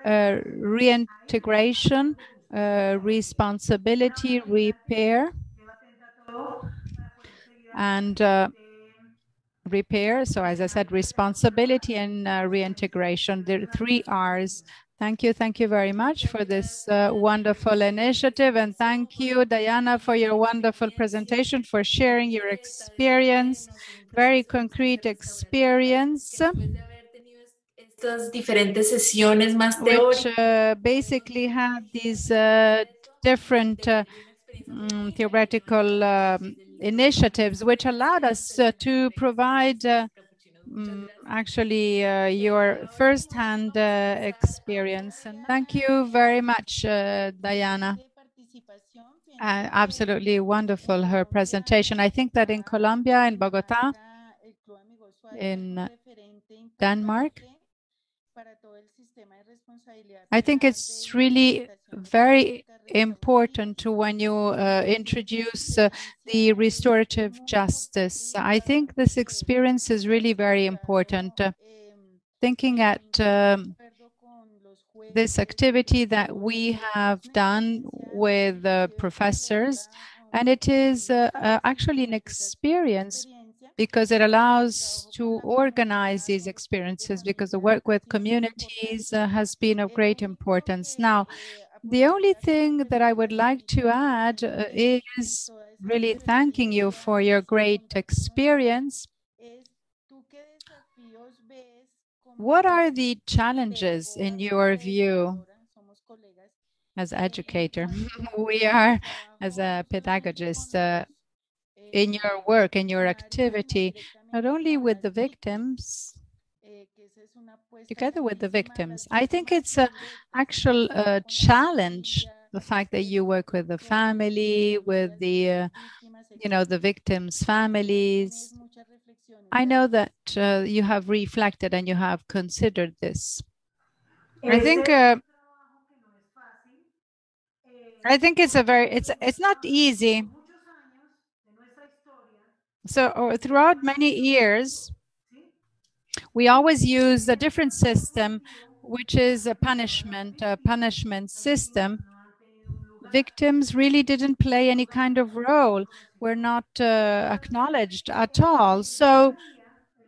reintegration, responsibility, repair, and repair. So as I said, responsibility and reintegration, the 3 R's. Thank you very much for this wonderful initiative. And thank you, Diana, for your wonderful presentation, for sharing your experience, very concrete experience, which basically had these different theoretical initiatives, which allowed us to provide actually your first-hand experience. And thank you very much, Diana. Absolutely wonderful, her presentation. I think that in Colombia, in Bogota, in Denmark, I think it's really very important to when you introduce the restorative justice. I think this experience is really very important. Thinking at this activity that we have done with professors, and it is actually an experience because it allows to organize these experiences, because the work with communities has been of great importance. Now, the only thing that I would like to add is really thanking you for your great experience. What are the challenges in your view as educator? We are as a pedagogist in your work, in your activity, not only with the victims, together with the victims. I think it's an actual challenge, the fact that you work with the family, with the, the victims' families. I know that you have reflected and you have considered this. I think it's not easy. So throughout many years, we always use a different system, which is a punishment system. Victims really didn't play any kind of role, were not acknowledged at all. So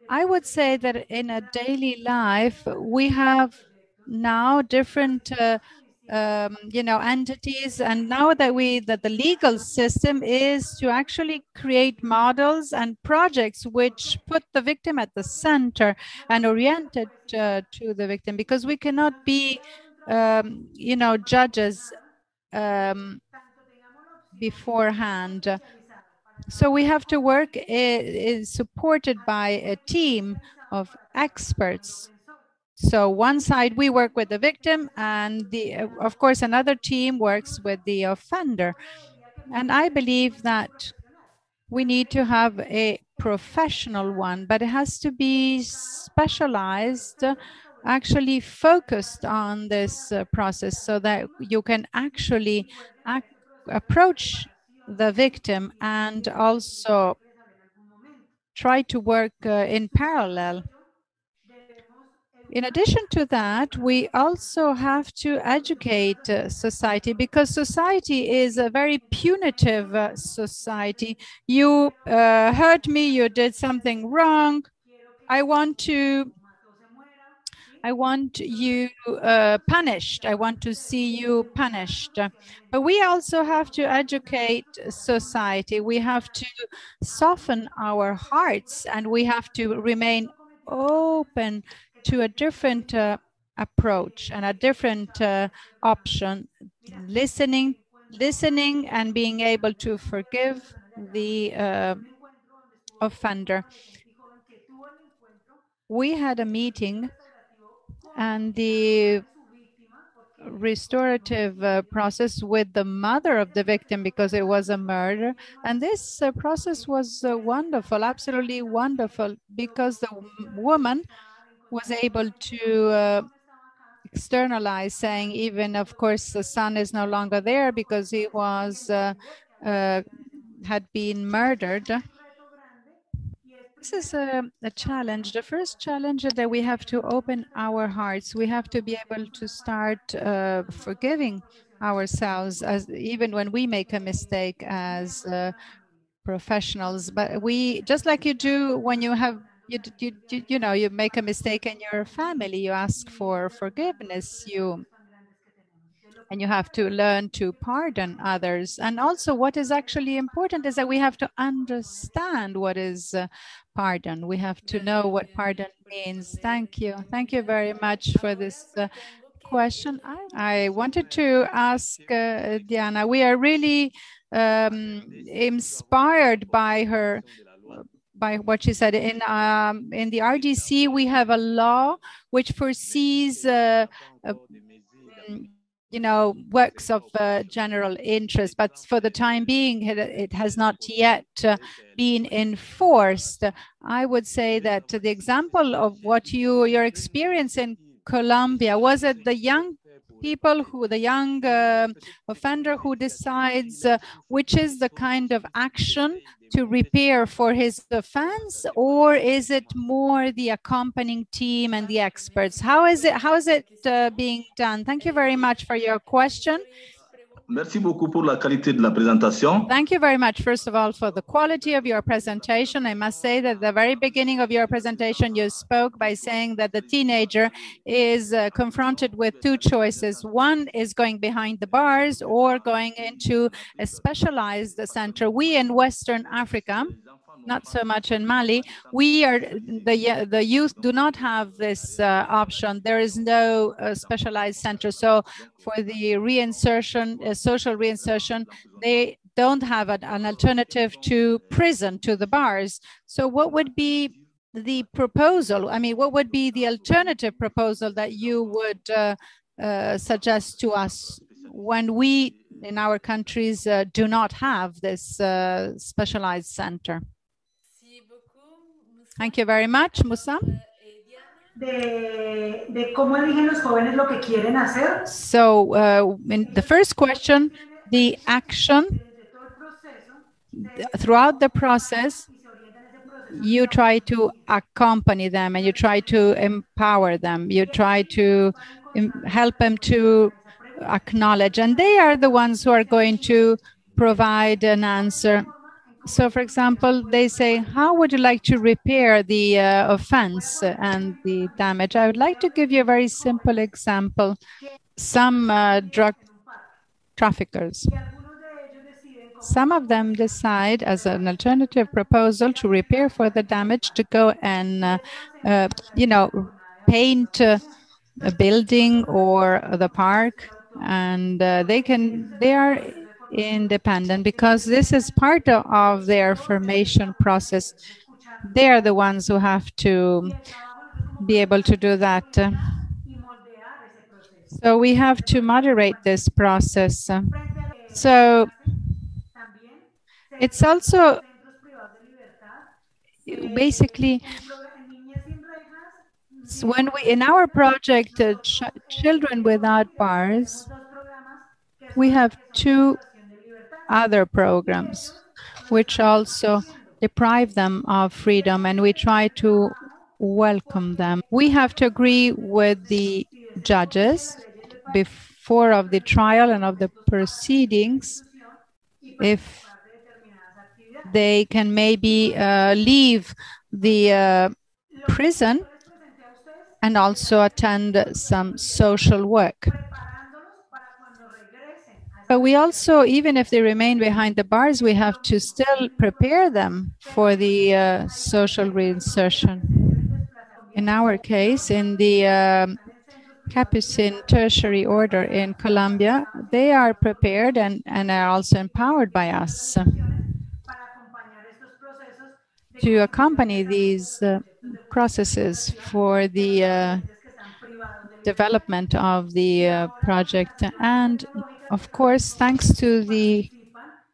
I would say that in a daily life, we have now different entities, and now that the legal system is to actually create models and projects which put the victim at the center and oriented to the victim, because we cannot be judges beforehand. So we have to work supported by a team of experts. So one side we work with the victim, and of course another team works with the offender. And I believe that we need to have a professional one, but it has to be specialized, actually focused on this process, so that you can actually approach the victim and also try to work in parallel. In addition to that, we also have to educate society, because society is a very punitive society. You hurt me, you did something wrong. I want you punished. I want to see you punished. But we also have to educate society. We have to soften our hearts, and we have to remain open to a different approach and a different option, listening and being able to forgive the offender. We had a meeting, and the restorative process with the mother of the victim, because it was a murder. And this process was wonderful, absolutely wonderful, because the woman was able to externalize, saying, even, of course, the son is no longer there because he was had been murdered. This is a challenge. The first challenge is that we have to open our hearts. We have to be able to start forgiving ourselves, as even when we make a mistake as professionals. But we, just like you do when you have, you know, you make a mistake in your family, you ask for forgiveness, and you have to learn to pardon others. And also what is actually important is that we have to understand what is pardon. We have to know what pardon means. Thank you. Thank you very much for this question. I wanted to ask Diana, we are really inspired by her, by what she said. In the RDC, we have a law which foresees you know, works of general interest, but for the time being, it has not yet been enforced. I would say that the example of what your experience in Colombia, was it the young people who, the young offender who decides which is the kind of action to repair for his offense, or is it more the accompanying team and the experts? How is it being done? Thank you very much for your question. Merci beaucoup pour la qualité de la présentation. Thank you very much, first of all, for the quality of your presentation. I must say that at the very beginning of your presentation, you spoke by saying that the teenager is confronted with two choices. One is going behind the bars or going into a specialized center. We in Western Africa, not so much in Mali, we are, the youth do not have this option. There is no specialized center. So for the reinsertion, social reinsertion, they don't have an alternative to prison, to the bars. So what would be the proposal? I mean, what would be the alternative proposal that you would suggest to us when we, in our countries, do not have this specialized center? Thank you very much, Musa. De cómo eligen los jóvenes lo que quieren hacer. So in the first question, the action throughout the process, you try to accompany them and you try to empower them. You try to help them to acknowledge, and they are the ones who are going to provide an answer. So, for example, they say, how would you like to repair the offense and the damage? I would like to give you a very simple example. Some drug traffickers, some of them decide as an alternative proposal to repair for the damage to go and, you know, paint a building or the park. And they are independent, because this is part of their formation process. They are the ones who have to be able to do that. So we have to moderate this process. So it's also basically when we, in our project, Children Without Bars, we have two other programs which also deprive them of freedom, and we try to welcome them. We have to agree with the judges before of the trial and of the proceedings if they can maybe leave the prison and also attend some social work. But we also, even if they remain behind the bars, we have to still prepare them for the social reinsertion. In our case, in the Capuchin Tertiary Order in Colombia, they are prepared and are also empowered by us to accompany these processes for the development of the project. And of course, thanks to the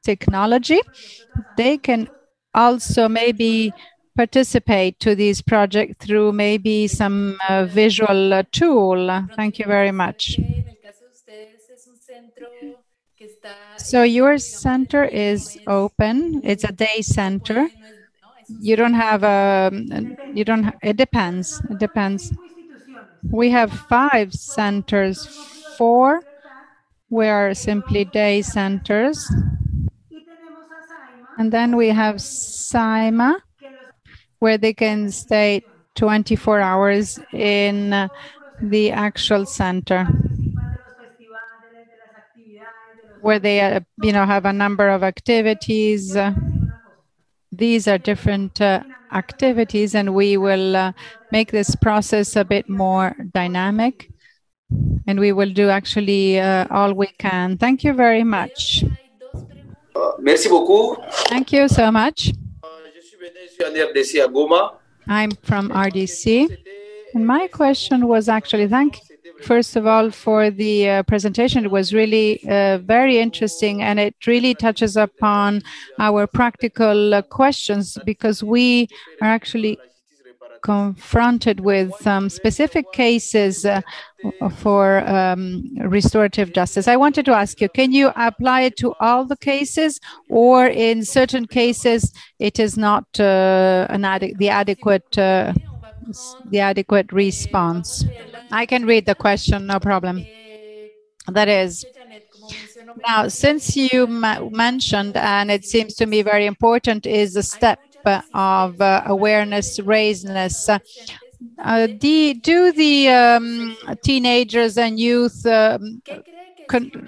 technology, they can also maybe participate to this project through maybe some visual tool. Thank you very much. So your center is open. It's a day center. You don't have it depends. It depends. We have 5 centers. 4 were simply day centers. And then we have SAIMA, where they can stay 24 hours in the actual center, where they have a number of activities. These are different activities, and we will make this process a bit more dynamic, and we will do actually all we can. Thank you very much. Merci beaucoup. Thank you so much. I'm from RDC, and my question was actually, first of all, for the presentation. It was really very interesting, and it really touches upon our practical questions, because we are actually confronted with some specific cases for restorative justice. I wanted to ask you, can you apply it to all the cases, or in certain cases it is not the adequate response? I can read the question, no problem. That is, now, since you mentioned, and it seems to me very important, is the step of awareness raisedness. Do the teenagers and youth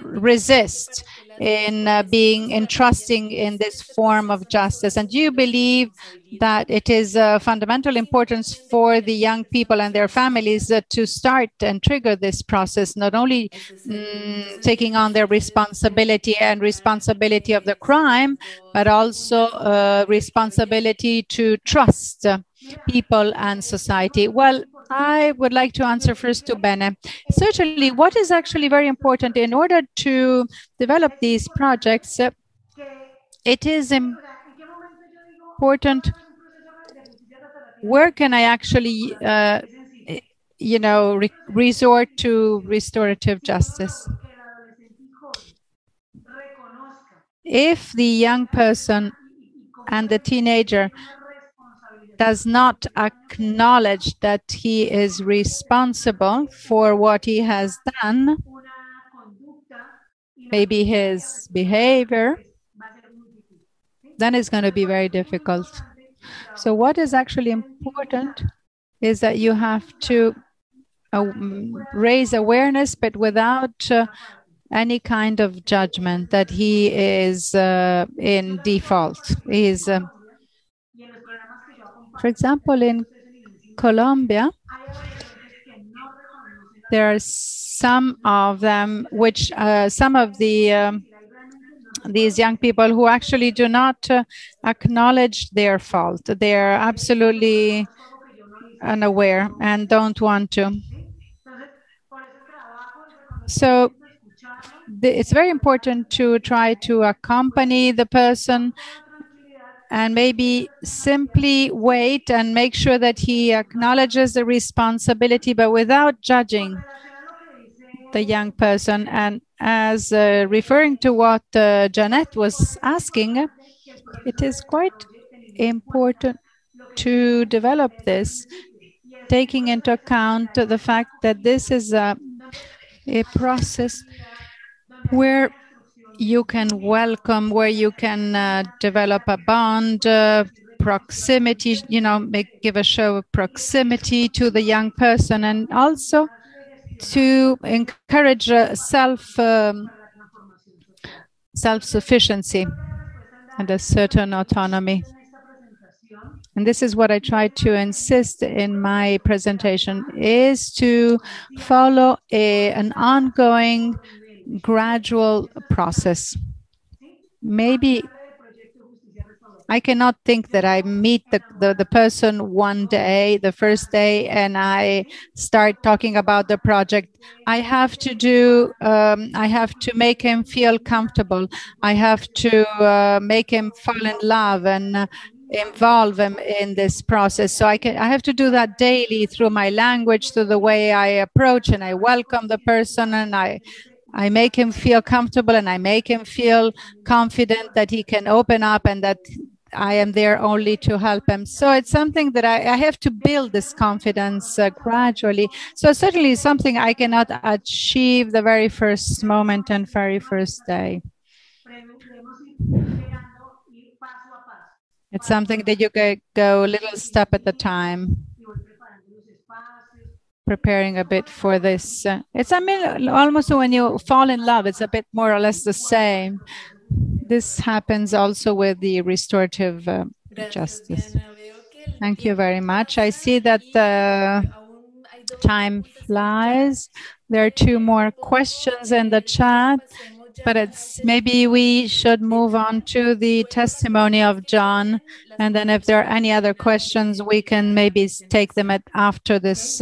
resist in trusting in this form of justice? And do you believe that it is of fundamental importance for the young people and their families to start and trigger this process, not only taking on their responsibility and responsibility of the crime, but also responsibility to trust people and society? Well, I would like to answer first to Bene. Certainly, what is actually very important in order to develop these projects, it is important, where can I actually, resort to restorative justice? If the young person and the teenager does not acknowledge that he is responsible for what he has done, maybe his behavior, then it's going to be very difficult. So what is actually important is that you have to raise awareness, but without any kind of judgment that he is in default. For example, in Colombia, there are some of them which some of the these young people who actually do not acknowledge their fault. They're absolutely unaware and don't want to. So it's very important to try to accompany the person and maybe simply wait and make sure that he acknowledges the responsibility, but without judging the young person. And as referring to what Janet was asking, it is quite important to develop this, taking into account the fact that this is a process where you can welcome, where you can develop a bond, proximity, give a show of proximity to the young person, and also to encourage self-sufficiency and a certain autonomy. And this is what I try to insist in my presentation, is to follow an ongoing, gradual process. Maybe I cannot think that I meet the person one day, the first day, and I start talking about the project. I have to make him feel comfortable. I have to make him fall in love and involve him in this process. So I have to do that daily through my language, through the way I approach and I welcome the person, and I make him feel comfortable, and I make him feel confident that he can open up and that I am there only to help him. So it's something that I have to build this confidence gradually. So certainly something I cannot achieve the very first moment and very first day. It's something that you can go a little step at a time, preparing a bit for this. Almost when you fall in love, it's a bit more or less the same. This happens also with the restorative justice. Thank you very much. I see that time flies. There are 2 more questions in the chat, but maybe we should move on to the testimony of John, and then if there are any other questions, we can maybe take them after this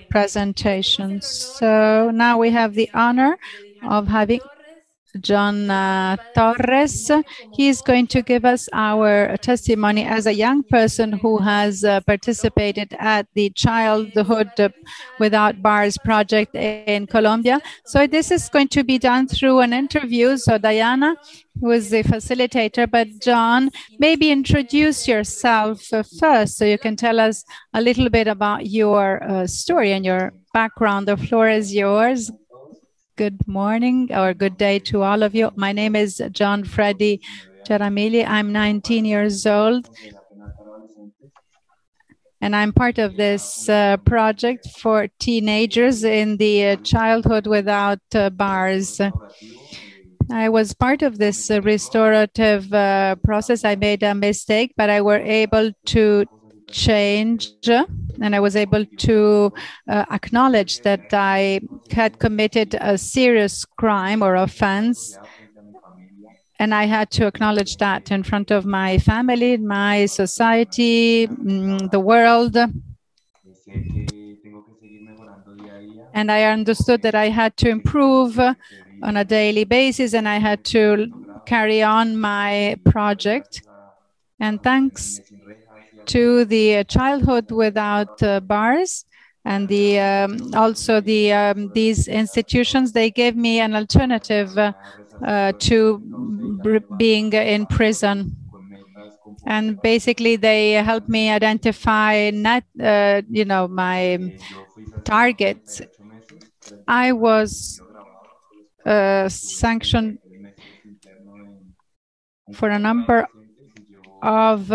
presentation. So now we have the honor of having John Torres. He's going to give us our testimony as a young person who has participated at the Childhood Without Bars project in Colombia. So this is going to be done through an interview. So Diana, who is the facilitator, but John, maybe introduce yourself first so you can tell us a little bit about your story and your background. The floor is yours. Good morning or good day to all of you. My name is John Freddy Jaramilli. I'm 19 years old, and I'm part of this project for teenagers in the Childhood Without Bars. I was part of this restorative process. I made a mistake, but I were able to change, and I was able to acknowledge that I had committed a serious crime or offense, and I had to acknowledge that in front of my family, my society, the world. And I understood that I had to improve on a daily basis, and I had to carry on my project. And thanks to the Childhood Without Bars and also these institutions, they gave me an alternative to being in prison. And basically, they helped me identify my targets. I was sanctioned for a number of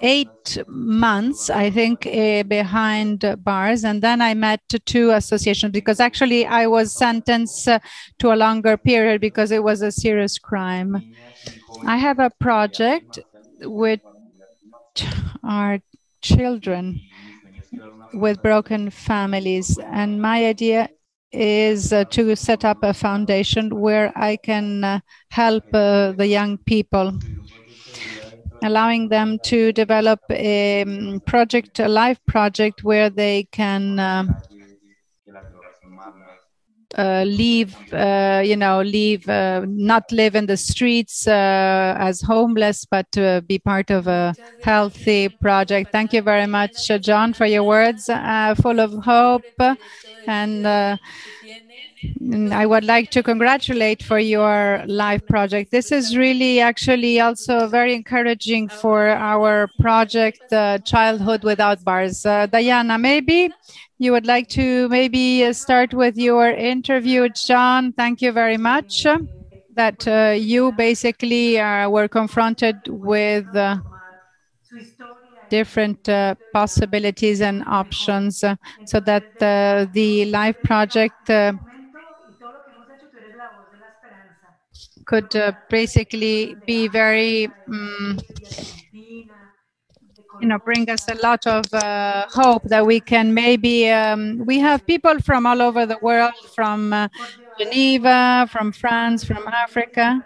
8 months, I think, behind bars. And then I met 2 associations, because actually I was sentenced to a longer period because it was a serious crime. I have a project with our children with broken families. And my idea is to set up a foundation where I can help the young people, allowing them to develop a project, a life project where they can leave, not live in the streets as homeless, but be part of a healthy project. Thank you very much, John, for your words full of hope. And I would like to congratulate for your life project. This is really actually also very encouraging for our project, Childhood Without Bars. Diana, maybe you would like to start with your interview, John. Thank you very much that you basically were confronted with different possibilities and options so that the life project could basically be very bring us a lot of hope that we can we have people from all over the world, from Geneva, from France, from Africa,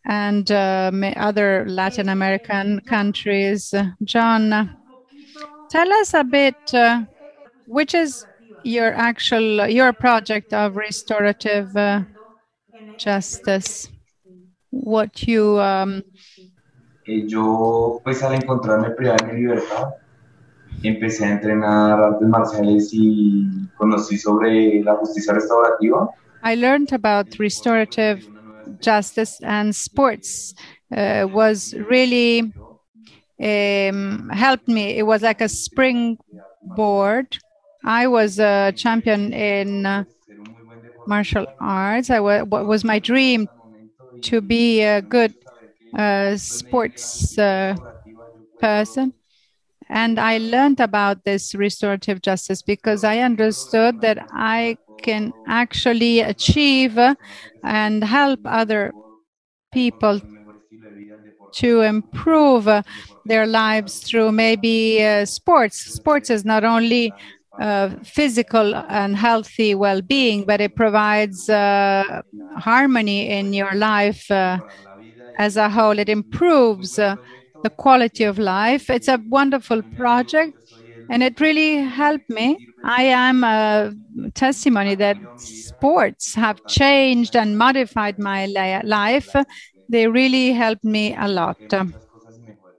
and other Latin American countries. John, tell us a bit, which is your project of restorative justice, what you yo, pues al encontrarme privada de mi libertad, empecé a entrenar artes marciales y conocí sobre la justicia restaurativa. I learned about restorative justice, and sports was really helped me. It was like a springboard. I was a champion in martial arts. What was my dream to be a good sports person. And I learned about this restorative justice because I understood that I can actually achieve and help other people to improve their lives through sports. Sports is not only physical and healthy well-being, but it provides harmony in your life as a whole. It improves the quality of life. It's a wonderful project, and it really helped me. I am a testimony that sports have changed and modified my life. They really helped me a lot.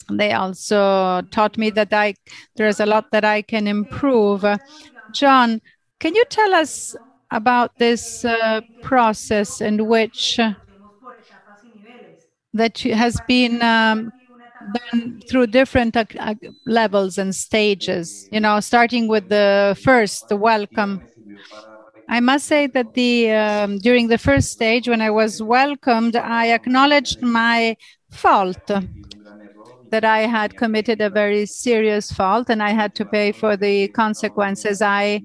They also taught me that there's a lot that I can improve. John, can you tell us about this process in which that has been done through different levels and stages, starting with the first, the welcome. I must say that during the first stage, when I was welcomed, I acknowledged my fault, that I had committed a very serious fault and I had to pay for the consequences. I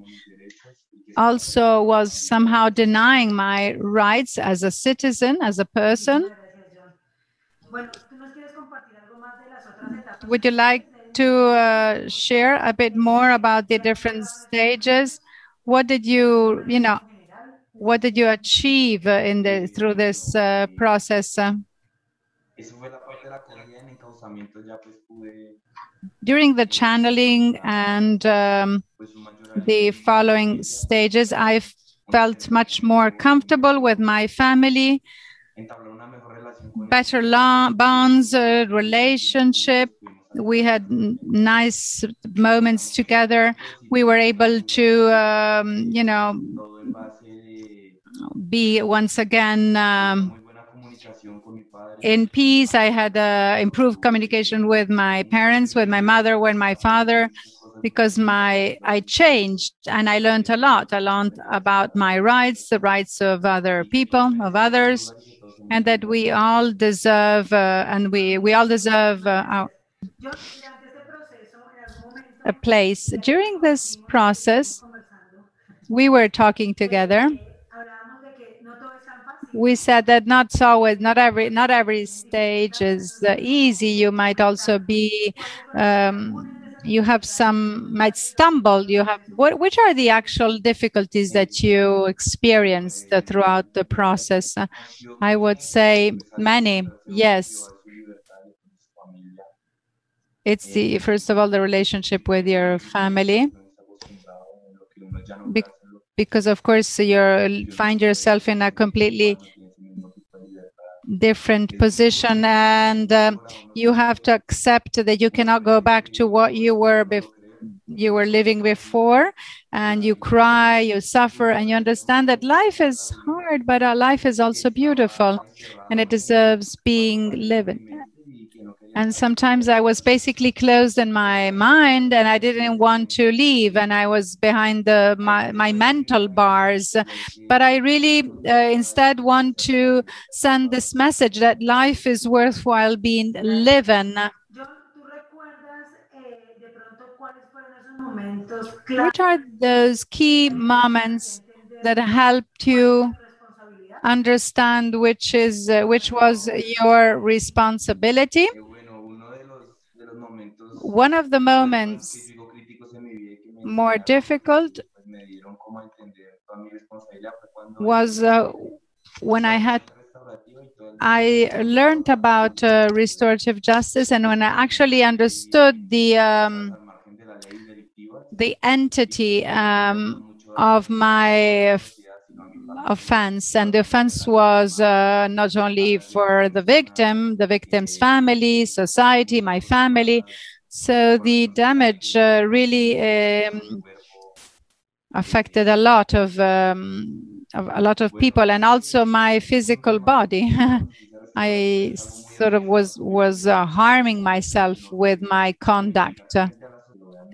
also was somehow denying my rights as a citizen, as a person. Would you like to share a bit more about the different stages? What did you, what did you achieve through this process? During the channeling and the following stages, I felt much more comfortable with my family, better bonds, relationship. We had nice moments together. We were able to, be once again in peace. I had improved communication with my parents, with my mother, with my father, because I changed and I learned a lot. I learned about my rights, the rights of other people, of others, and that we all deserve, we all deserve a place. During this process, we were talking together. We said that not every stage is easy. You might also be you have might stumble. Which are the actual difficulties that you experienced throughout the process? I would say many, yes. It's first of all, the relationship with your family. Because of course you find yourself in a completely different position, and you have to accept that you cannot go back to what you were living before, and you cry, you suffer, and you understand that life is hard, but life is also beautiful, and it deserves being lived. And sometimes I was basically closed in my mind, and I didn't want to leave, and I was behind my mental bars. But I really instead want to send this message that life is worthwhile being living. Which are those key moments that helped you understand which was your responsibility? One of the moments more difficult was when I learned about restorative justice, and when I actually understood the entity of my offense, and the offense was not only for the victim's family, society, my family. So the damage really affected a lot of people, and also my physical body. I sort of was harming myself with my conduct.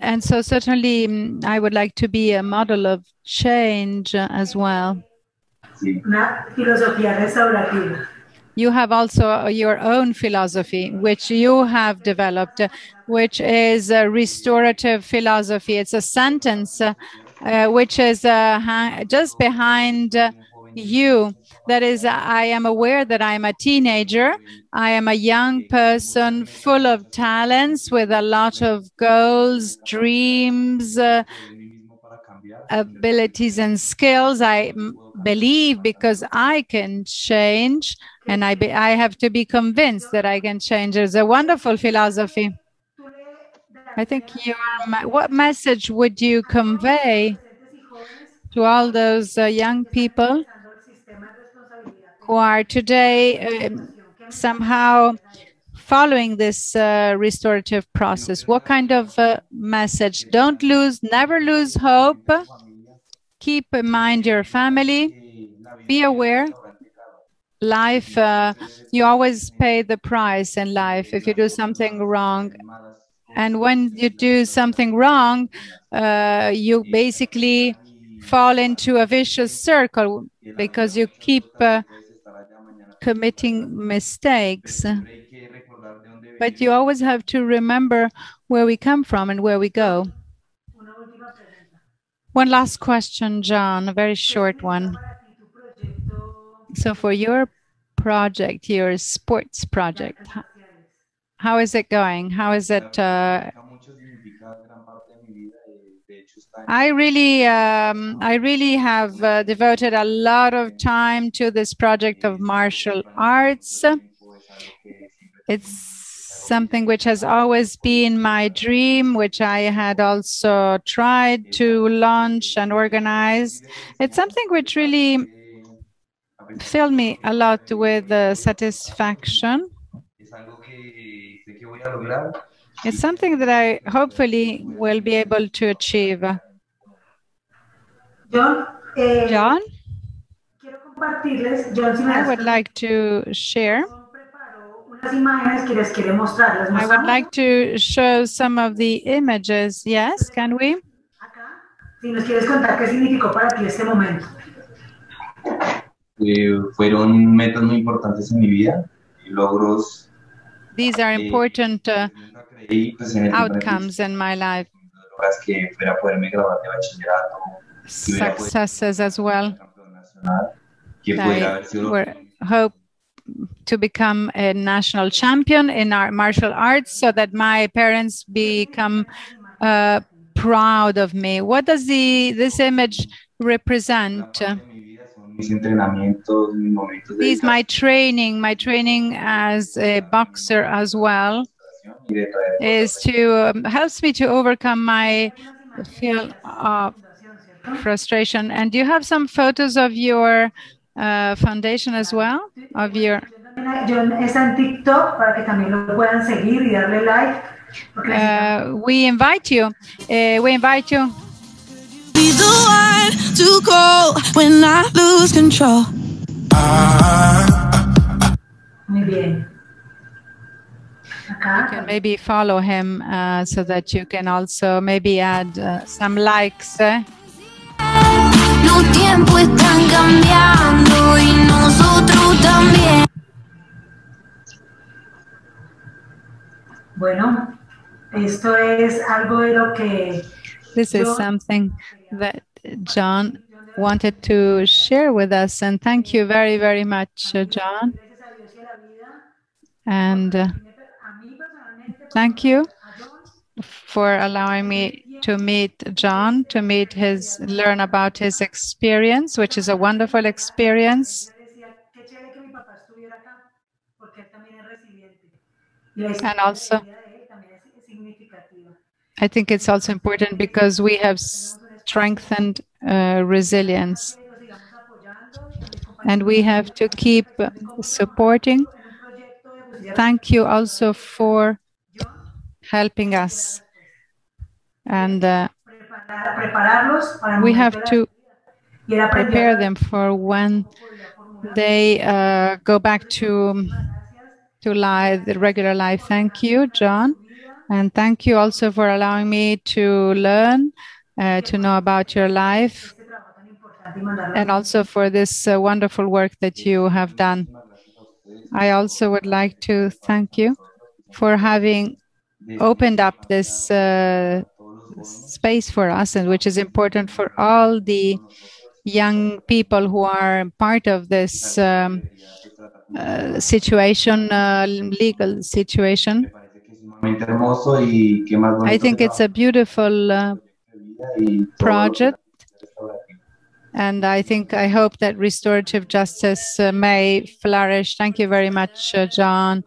And so certainly I would like to be a model of change as well. Una filosofía restaurativa. You have also your own philosophy, which you have developed, which is a restorative philosophy. It's a sentence which is just behind you. That is, I am aware that I am a teenager. I am a young person full of talents, with a lot of goals, dreams, abilities and skills. I believe because I can change, and I have to be convinced that I can change. It's a wonderful philosophy. I think what message would you convey to all those young people who are today somehow following this restorative process? What kind of message? Never lose hope. Keep in mind your family. Be aware. Life, you always pay the price in life if you do something wrong. And when you do something wrong, you basically fall into a vicious circle because you keep committing mistakes. But you always have to remember where we come from and where we go. One last question, John, a very short one. So for your project, your sports project, how is it going? How is it? I really have devoted a lot of time to this project of martial arts. It's something which has always been my dream, which I had also tried to launch and organize. It's something which really filled me a lot with satisfaction. It's something that I hopefully will be able to achieve. John? I would like to share. I would like to show some of the images. Yes, can we? Fueron metas muy importantes en mi vida, logros. These are important outcomes in my life. Successes as well. I hope to become a national champion in our martial arts, so that my parents become proud of me. What does this image represent? These my training as a boxer as well is to helps me to overcome my feel of frustration. And do you have some photos of your foundation as well? Of your we invite you. We invite you. Be the one to call when I lose control. Muy bien. You can maybe follow him so that you can also maybe add some likes. Los tiempos están cambiando y nosotros también. Bueno, esto es algo de lo que this is something that John wanted to share with us, and thank you very, very much, John. And thank you for allowing me to meet John, to learn about his experience, which is a wonderful experience. And also, I think it's also important because we have strengthened resilience. And we have to keep supporting. Thank you also for helping us. And we have to prepare them for when they go back to life, the regular life. Thank you, John. And thank you also for allowing me to learn, to know about your life, and also for this wonderful work that you have done. I also would like to thank you for having opened up this space for us, and which is important for all the young people who are part of this situation, legal situation. I think it's a beautiful project, and I hope that restorative justice may flourish. Thank you very much, John.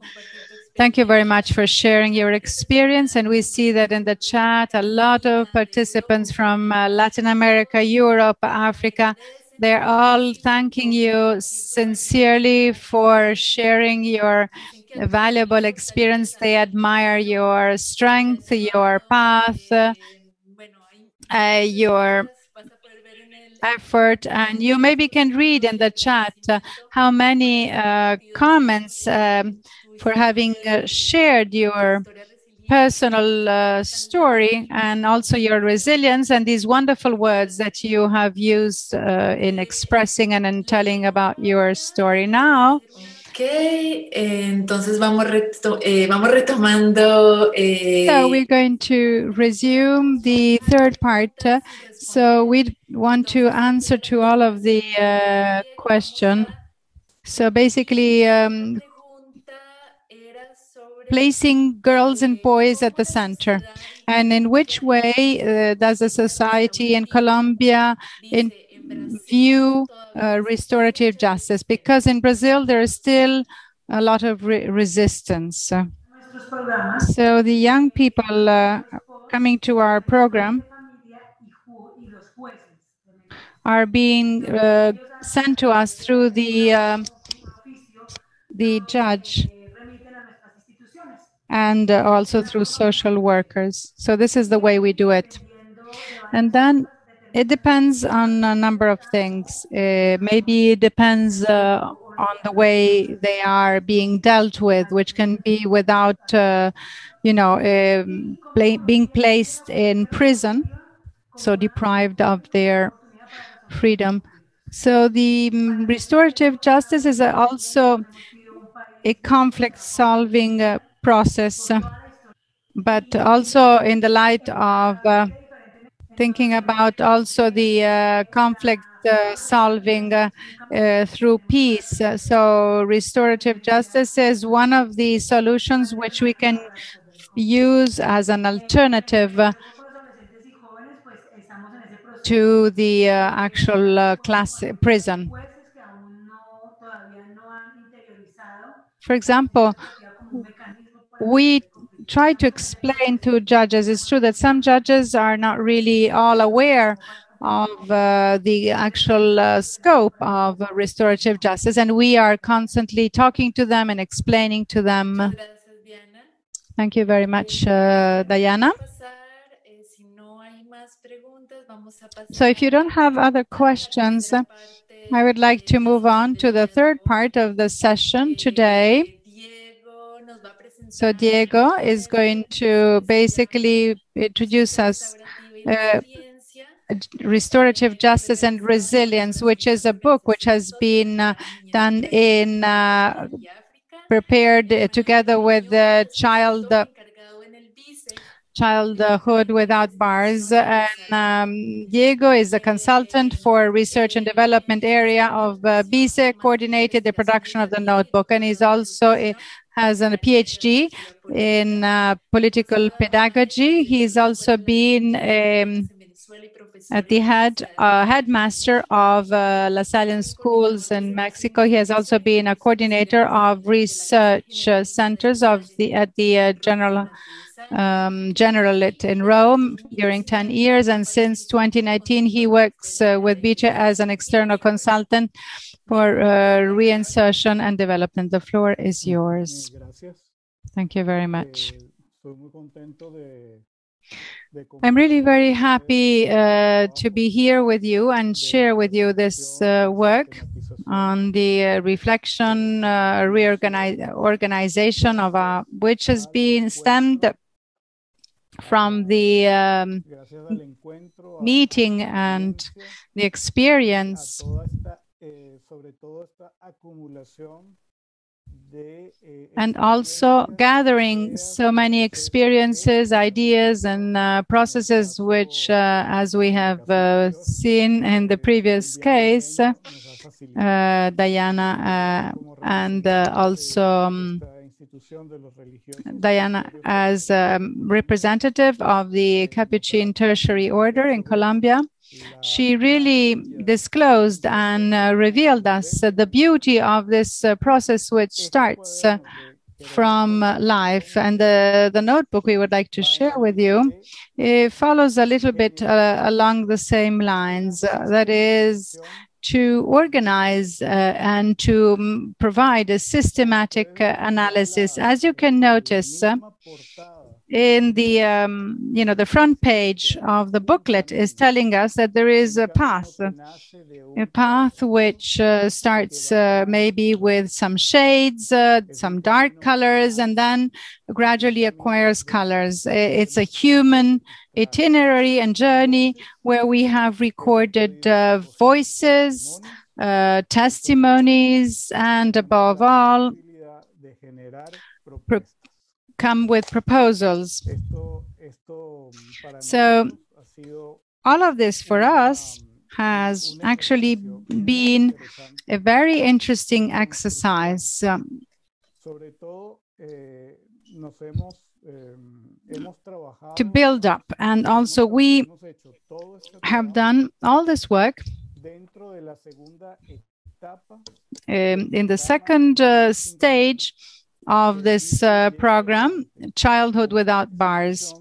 Thank you very much for sharing your experience. And we see that in the chat, a lot of participants from Latin America, Europe, Africa, they're all thanking you sincerely for sharing your valuable experience. They admire your strength, your path, your effort. And you maybe can read in the chat how many comments for having shared your personal story and also your resilience and these wonderful words that you have used in expressing and in telling about your story. Now, entonces vamos retomando. So we're going to resume the third part. So we want to answer to all of the question. So basically, placing girls and boys at the center, and in which way does a society in Colombia view restorative justice? Because in Brazil there is still a lot of resistance. So the young people coming to our program are being sent to us through the judge and also through social workers. So this is the way we do it. And then it depends on a number of things. Maybe it depends on the way they are being dealt with, which can be without, being placed in prison, so deprived of their freedom. So the restorative justice is also a conflict-solving process, but also in the light of thinking about also the conflict solving through peace. So restorative justice is one of the solutions which we can use as an alternative to the actual prison. For example, we try to explain to judges. It's true that some judges are not really all aware of the actual scope of restorative justice, and we are constantly talking to them and explaining to them. Thank you very much, Diana. So if you don't have other questions, I would like to move on to the third part of the session today. So Diego is going to basically introduce us Restorative Justice and Resilience, which is a book which has been done in prepared together with the Childhood Without Bars. And Diego is a consultant for research and development area of BICE, coordinated the production of the notebook, and he's also has a PhD in political pedagogy. He's also been at the headmaster of La Salle schools in Mexico. He has also been a coordinator of research centers at the Generalate in Rome during 10 years, and since 2019 he works with BICE as an external consultant for reinsertion and development. The floor is yours. Thank you very much. I'm really very happy to be here with you and share with you this work on the reflection, organization of which has been stemmed from the meeting and the experience and also gathering so many experiences, ideas, and processes which, as we have seen in the previous case, Diana and also Diana as representative of the Capuchin Tertiary Order in Colombia. She really disclosed and revealed us the beauty of this process, which starts from life. And the notebook we would like to share with you, it follows a little bit along the same lines. That is, to organize and to provide a systematic analysis. As you can notice, in the the front page of the booklet is telling us that there is a path which starts maybe with some shades, some dark colors, and then gradually acquires colors. It's a human itinerary and journey where we have recorded voices, testimonies, and above all, come with proposals. So all of this for us has actually been a very interesting exercise. To build up, and also we have done all this work in the second stage of this program, Childhood Without Bars,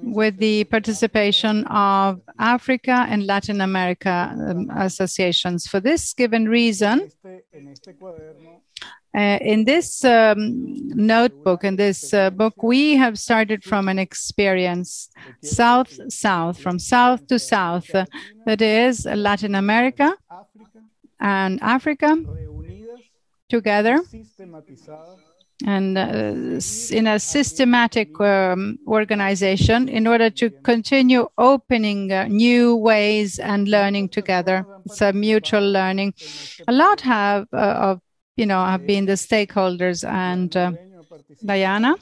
with the participation of Africa and Latin America associations. For this given reason, in this notebook, in this book, we have started from an experience south-south, from south to south, that is Latin America and Africa together, and in a systematic organization in order to continue opening new ways and learning together. It's a mutual learning. A lot have been the stakeholders, and Diana,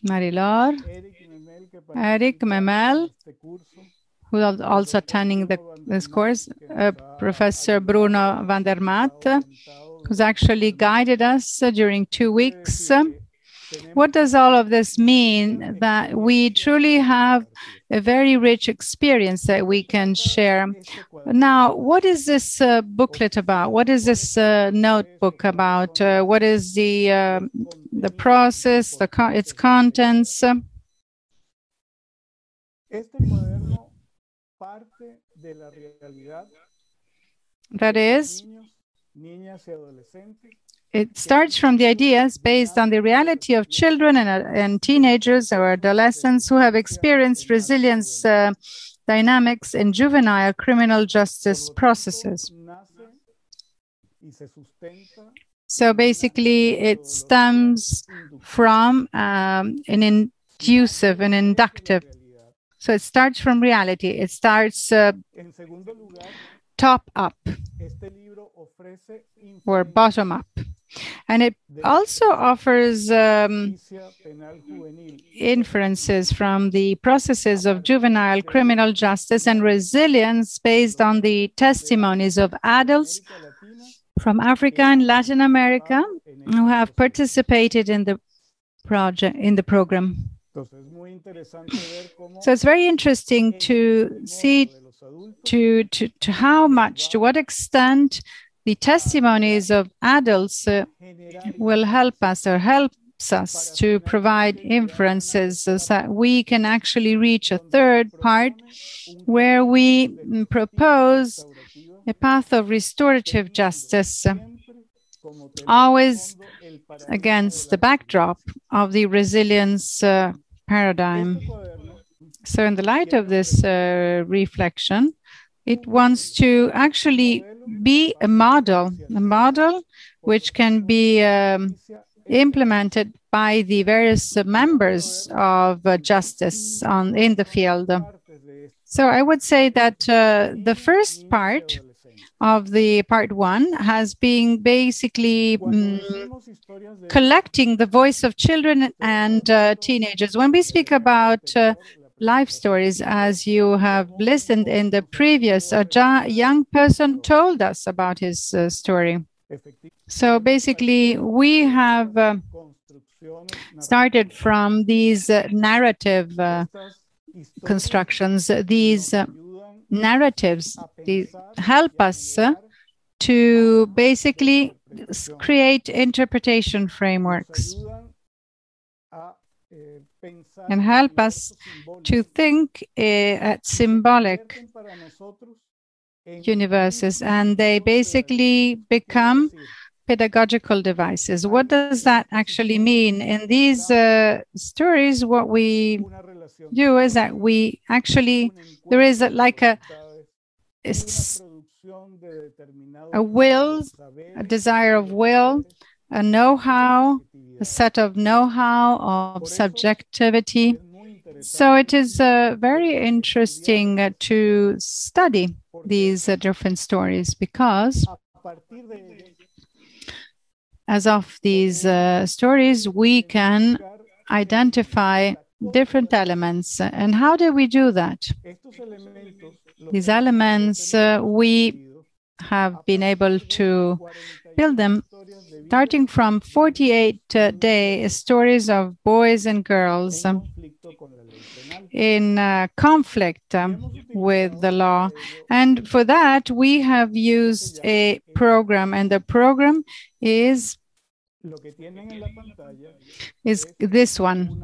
Marilor, Eric Memel, who is also attending this course, Professor Bruno van der Maat, who's actually guided us during 2 weeks, What does all of this mean? That we truly have a very rich experience that we can share. Now, what is this booklet about? What is this notebook about? What is the process, its contents? That is, it starts from the ideas based on the reality of children and teenagers or adolescents who have experienced resilience dynamics in juvenile criminal justice processes. So basically, it stems from an inductive. So it starts from reality. It starts top up or bottom up. And it also offers inferences from the processes of juvenile criminal justice and resilience based on the testimonies of adults from Africa and Latin America who have participated in the program. So it's very interesting to see to what extent the testimonies of adults will help us or helps us to provide inferences so that we can actually reach a third part where we propose a path of restorative justice, always against the backdrop of the resilience paradigm. So in the light of this reflection, it wants to actually be a model which can be implemented by the various members of justice in the field. So I would say that the first part of the part one has been basically collecting the voice of children and teenagers. When we speak about life stories, as you have listened in the previous, a young person told us about his story. So basically, we have started from these narrative constructions. These narratives help us to basically create interpretation frameworks and help us to think at symbolic universes, and they basically become pedagogical devices. What does that actually mean? In these stories, what we do is that we actually, there is like a will, a desire of will, a know-how, a set of know-how of subjectivity. So it is very interesting to study these different stories, because as of these stories, we can identify different elements. And how do we do that? These elements, we have been able to build them starting from 48-day stories of boys and girls in conflict with the law. And for that, we have used a program, and the program is this one.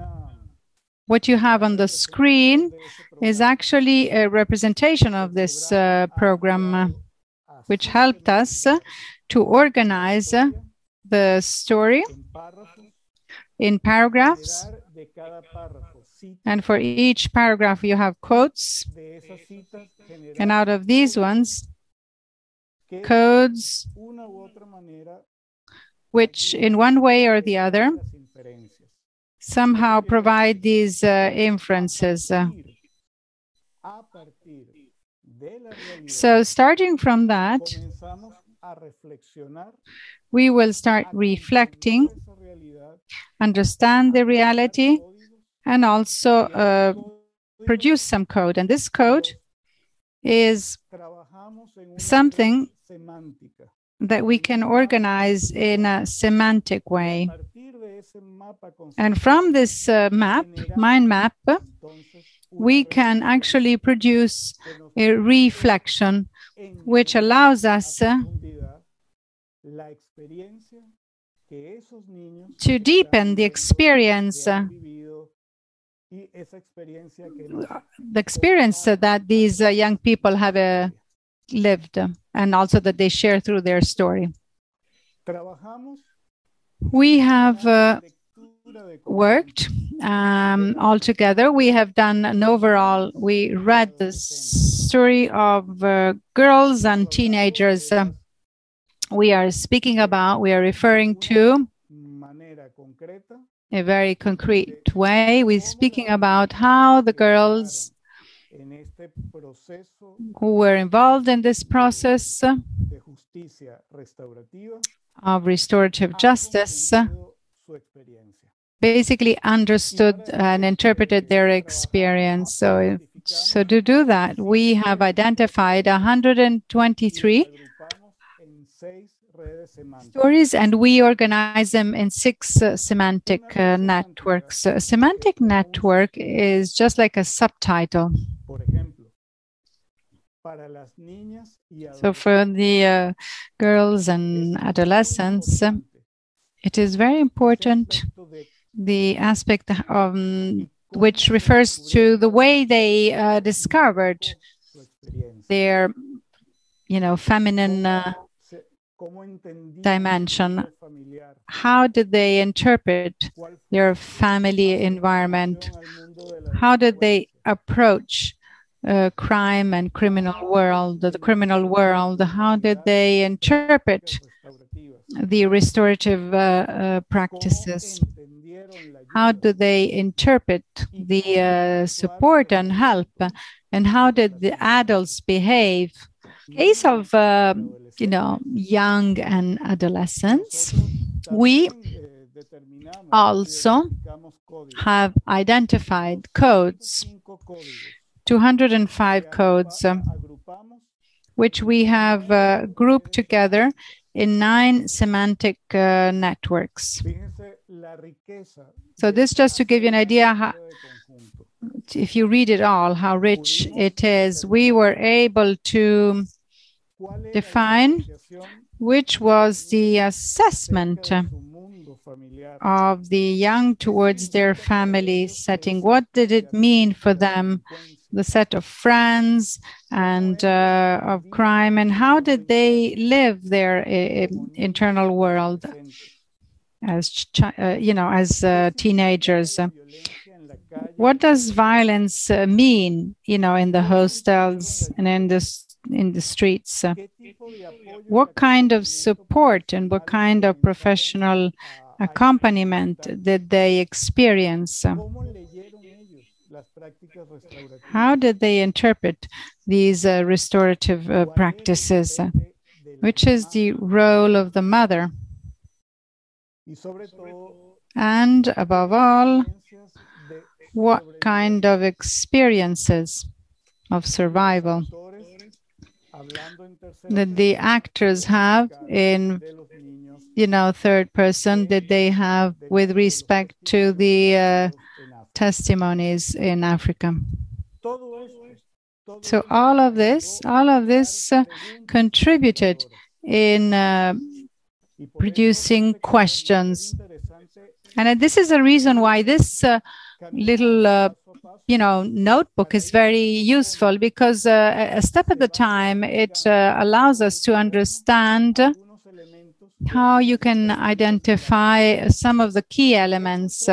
What you have on the screen is actually a representation of this program, which helped us to organize the story in paragraphs. And for each paragraph, you have quotes. And out of these ones, codes which in one way or the other somehow provide these inferences. So starting from that, we will start reflecting, understand the reality, and also produce some code. And this code is something that we can organize in a semantic way. And from this mind map, we can actually produce a reflection which allows us to deepen the experience that these young people have lived, and also that they share through their story. We have worked all together. We have done an overall, we read the story of girls and teenagers we are referring to a very concrete way. We're speaking about how the girls who were involved in this process of restorative justice basically understood and interpreted their experience. So to do that, we have identified 123 stories, and we organize them in 6 semantic networks. A semantic network is just like a subtitle. So for the girls and adolescents, it is very important, the aspect of which refers to the way they discovered their, feminine dimension. How did they interpret their family environment? How did they approach crime and criminal world, the criminal world? How did they interpret the restorative practices? How do they interpret the support and help? And how did the adults behave? Case of young and adolescents, we also have identified codes, 205 codes, which we have grouped together in 9 semantic networks. So this just to give you an idea, how, if you read it all, how rich it is. We were able to define which was the assessment of the young towards their family setting. What did it mean for them, the set of friends and of crime, and how did they live their internal world as teenagers? What does violence mean, in the hostels and in the streets? What kind of support and what kind of professional accompaniment did they experience? How did they interpret these restorative practices? Which is the role of the mother? And above all, what kind of experiences of survival that the actors have in, third person, did they have with respect to the testimonies in Africa? So all of this contributed in producing questions. And this is a reason why this little notebook is very useful, because a step at a time, it allows us to understand how you can identify some of the key elements.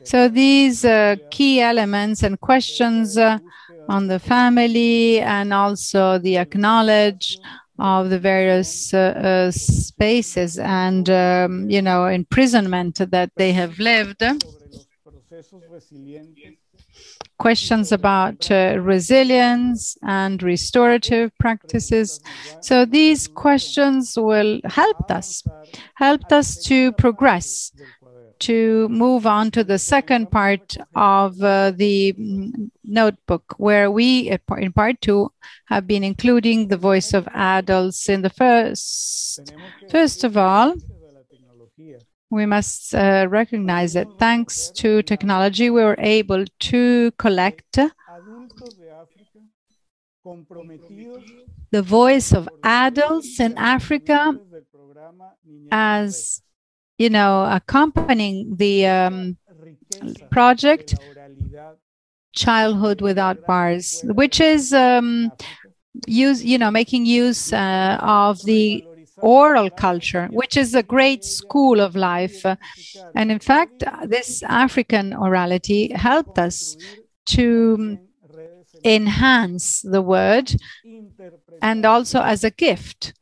So these key elements and questions on the family, and also the acknowledge of the various spaces and, imprisonment that they have lived. Questions about resilience and restorative practices. So these questions will help us to progress to move on to the second part of the notebook, where we, in part 2, have been including the voice of adults in the first. First of all, we must recognize that thanks to technology, we were able to collect the voice of adults in Africa as, you know, accompanying the project Childhood Without Bars, which is making use of the oral culture, which is a great school of life. And in fact, this African orality helped us to enhance the word, and also as a gift,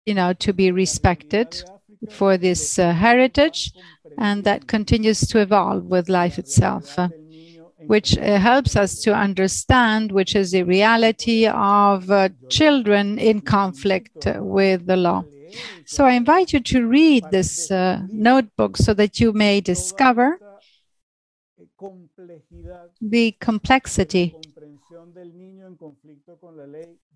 you know, to be respected for this heritage, and that continues to evolve with life itself, which helps us to understand which is the reality of children in conflict with the law. So I invite you to read this notebook so that you may discover the complexity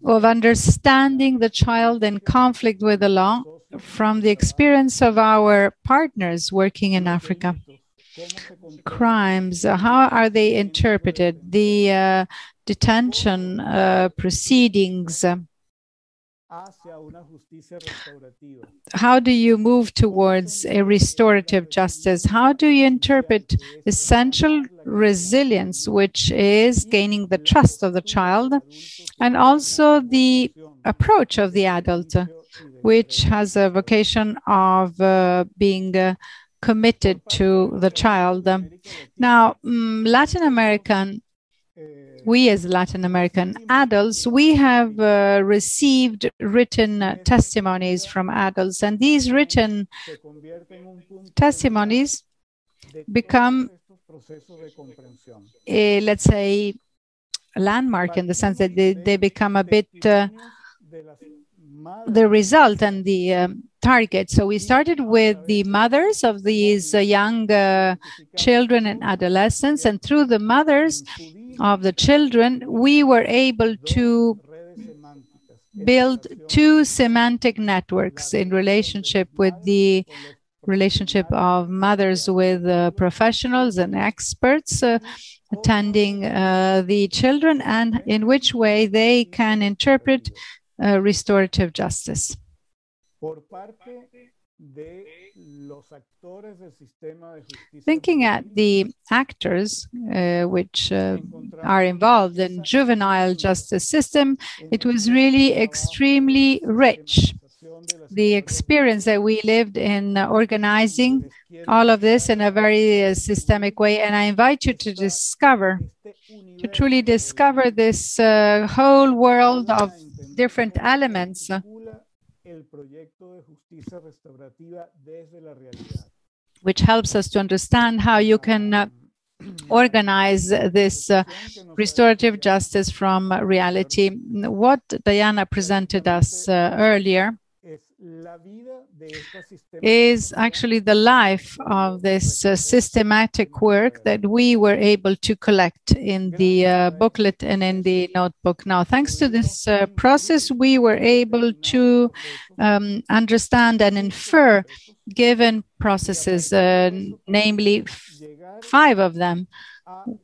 of understanding the child in conflict with the law from the experience of our partners working in Africa. Crimes, how are they interpreted? The detention proceedings. How do you move towards a restorative justice? How do you interpret essential resilience, which is gaining the trust of the child, and also the approach of the adult, which has a vocation of being committed to the child? Now, Latin American, we as Latin American adults, we have received written testimonies from adults, and these written testimonies become a, let's say, a landmark, in the sense that they become a bit the result and the target. So we started with the mothers of these young children and adolescents, and through the mothers of the children, we were able to build two semantic networks in relationship with the relationship of mothers with professionals and experts attending the children, and in which way they can interpret restorative justice. Thinking at the actors which are involved in juvenile justice system, it was really extremely rich. The experience that we lived in organizing all of this in a very systemic way, and I invite you to discover, to truly discover this whole world of different elements which helps us to understand how you can organize this restorative justice from reality. What Diana presented us earlier is actually the life of this systematic work that we were able to collect in the booklet and in the notebook. Now, thanks to this process, we were able to understand and infer given processes, namely 5 of them,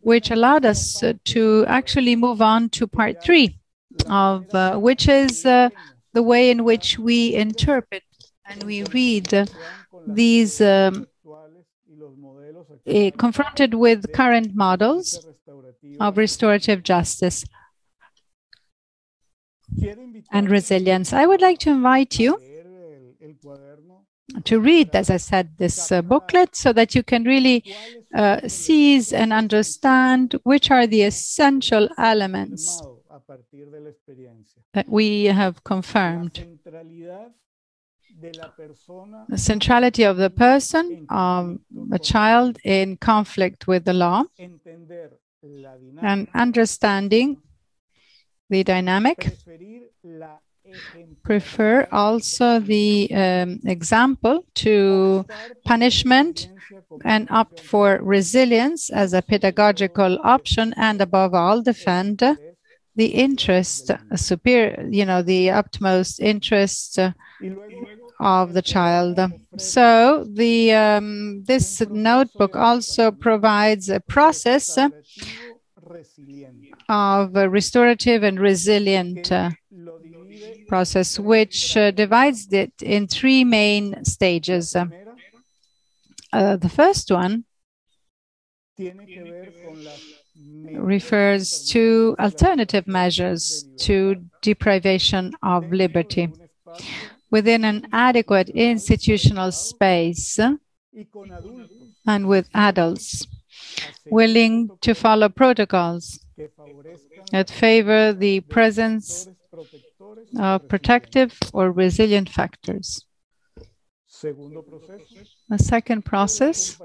which allowed us to actually move on to part 3 of which is the way in which we interpret and we read these confronted with current models of restorative justice and resilience. I would like to invite you to read, as I said, this booklet so that you can really seize and understand which are the essential elements that we have confirmed. The centrality of the person, of a child in conflict with the law, and understanding the dynamic. Prefer also the example to punishment and opt for resilience as a pedagogical option, and above all, defend the interest, the utmost interest of the child. So this notebook also provides a process of a restorative and resilient process, which divides it in three main stages. The first one refers to alternative measures to deprivation of liberty within an adequate institutional space and with adults willing to follow protocols that favor the presence of protective or resilient factors. The second process,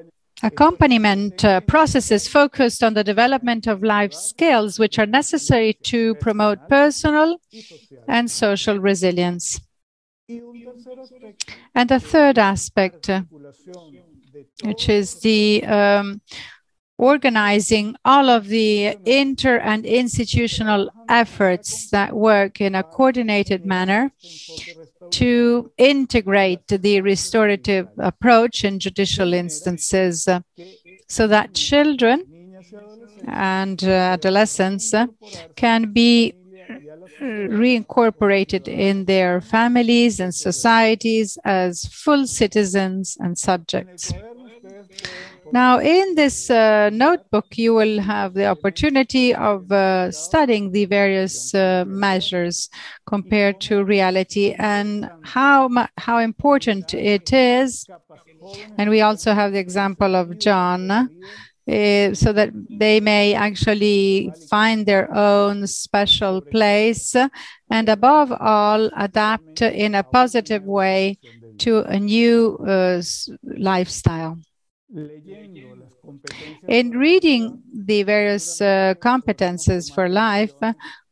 accompaniment processes focused on the development of life skills which are necessary to promote personal and social resilience. And the third aspect, which is the organizing all of the inter and institutional efforts that work in a coordinated manner to integrate the restorative approach in judicial instances so that children and adolescents can be reincorporated in their families and societies as full citizens and subjects. Now, in this notebook, you will have the opportunity of studying the various measures compared to reality and how important it is. And we also have the example of John, so that they may actually find their own special place and, above all, adapt in a positive way to a new lifestyle. In reading the various competences for life,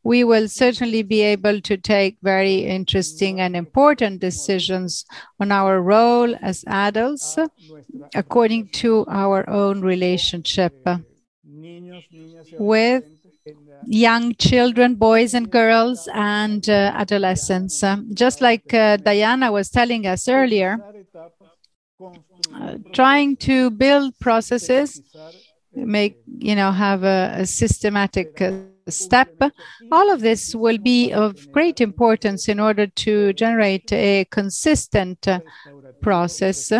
we will certainly be able to take very interesting and important decisions on our role as adults according to our own relationship with young children, boys and girls, and adolescents. Just like Diana was telling us earlier, trying to build processes, have a systematic step. All of this will be of great importance in order to generate a consistent process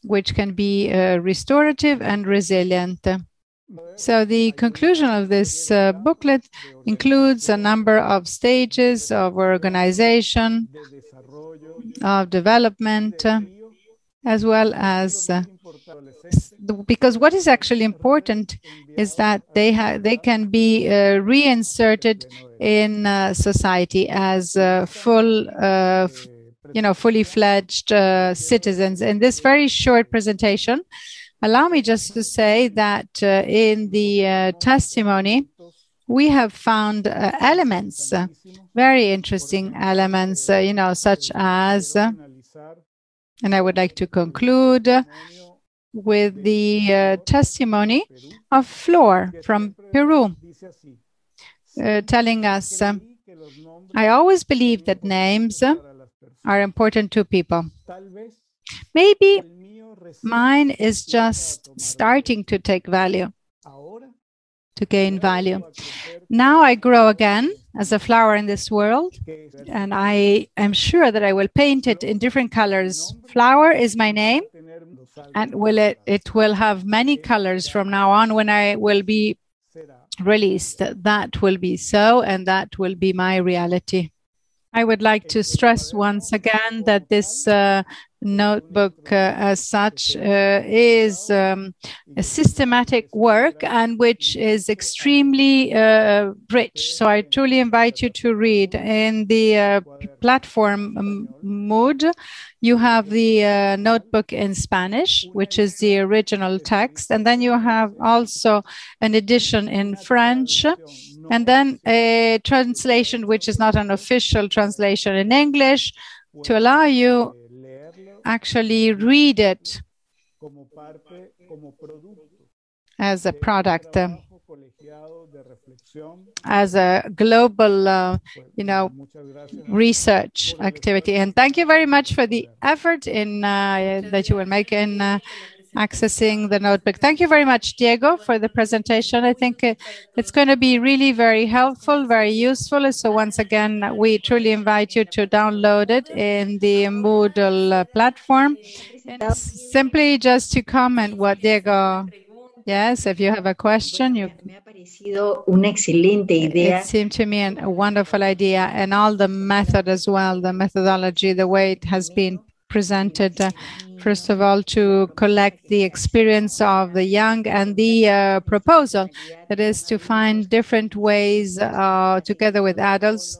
which can be restorative and resilient. So the conclusion of this booklet includes a number of stages of organization, of development, as well as because what is actually important is that they can be reinserted in society as fully fledged citizens. In this very short presentation, allow me just to say that in the testimony, we have found elements, very interesting elements, such as, and I would like to conclude with the testimony of Flor from Peru, telling us, I always believe that names are important to people. Maybe mine is just starting to take value, to gain value. Now I grow again as a flower in this world, and I am sure that I will paint it in different colors. Flower is my name, and it will have many colors from now on when I will be released. That will be so, and that will be my reality. I would like to stress once again that this notebook as such is a systematic work and which is extremely rich. So I truly invite you to read. In the platform mode, you have the notebook in Spanish, which is the original text, and then you have also an edition in French, and then a translation which is not an official translation in English, to allow you actually read it as a product, as a global, research activity. And thank you very much for the effort in that you will make in accessing the notebook. Thank you very much, Diego, for the presentation. I think it's going to be really very helpful, very useful. So once again, we truly invite you to download it in the Moodle platform. And simply just to comment what Diego, yes, if you have a question, it seemed to me a wonderful idea, and all the method as well, the methodology, the way it has been presented. First of all, to collect the experience of the young, and the proposal, that is to find different ways together with adults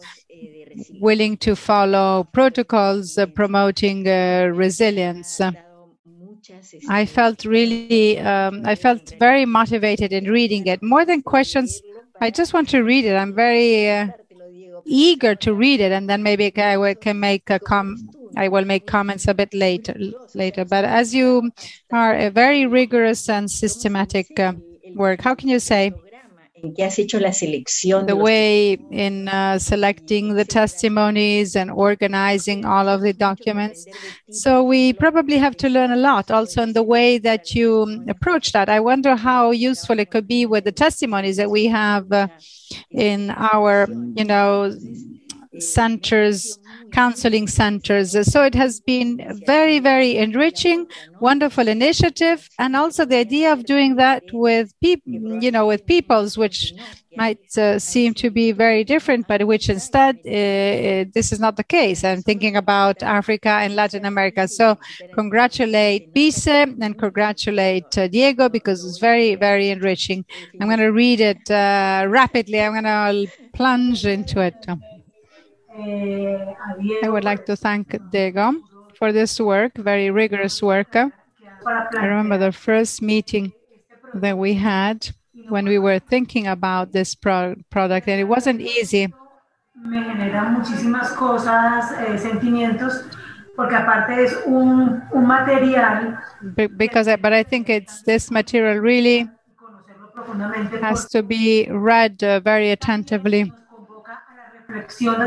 willing to follow protocols promoting resilience. I felt very motivated in reading it. More than questions, I just want to read it. I'm very eager to read it, and then maybe I will make comments a bit later. But as you are a very rigorous and systematic work, how can you say the way in selecting the testimonies and organizing all of the documents? So we probably have to learn a lot also in the way that you approach that. I wonder how useful it could be with the testimonies that we have in our, centers, counseling centers. So it has been very, very enriching, wonderful initiative, and also the idea of doing that with people, with peoples, which might seem to be very different, but which instead this is not the case. I'm thinking about Africa and Latin America. So congratulate BICE and congratulate Diego, because it's very, very enriching. I'm going to read it rapidly. I'm going to plunge into it. I would like to thank Diego for this work, very rigorous work. I remember the first meeting that we had when we were thinking about this product, and it wasn't easy. Me genera muchísimas cosas, sentimientos, porque aparte es un material. But I think this material really has to be read very attentively,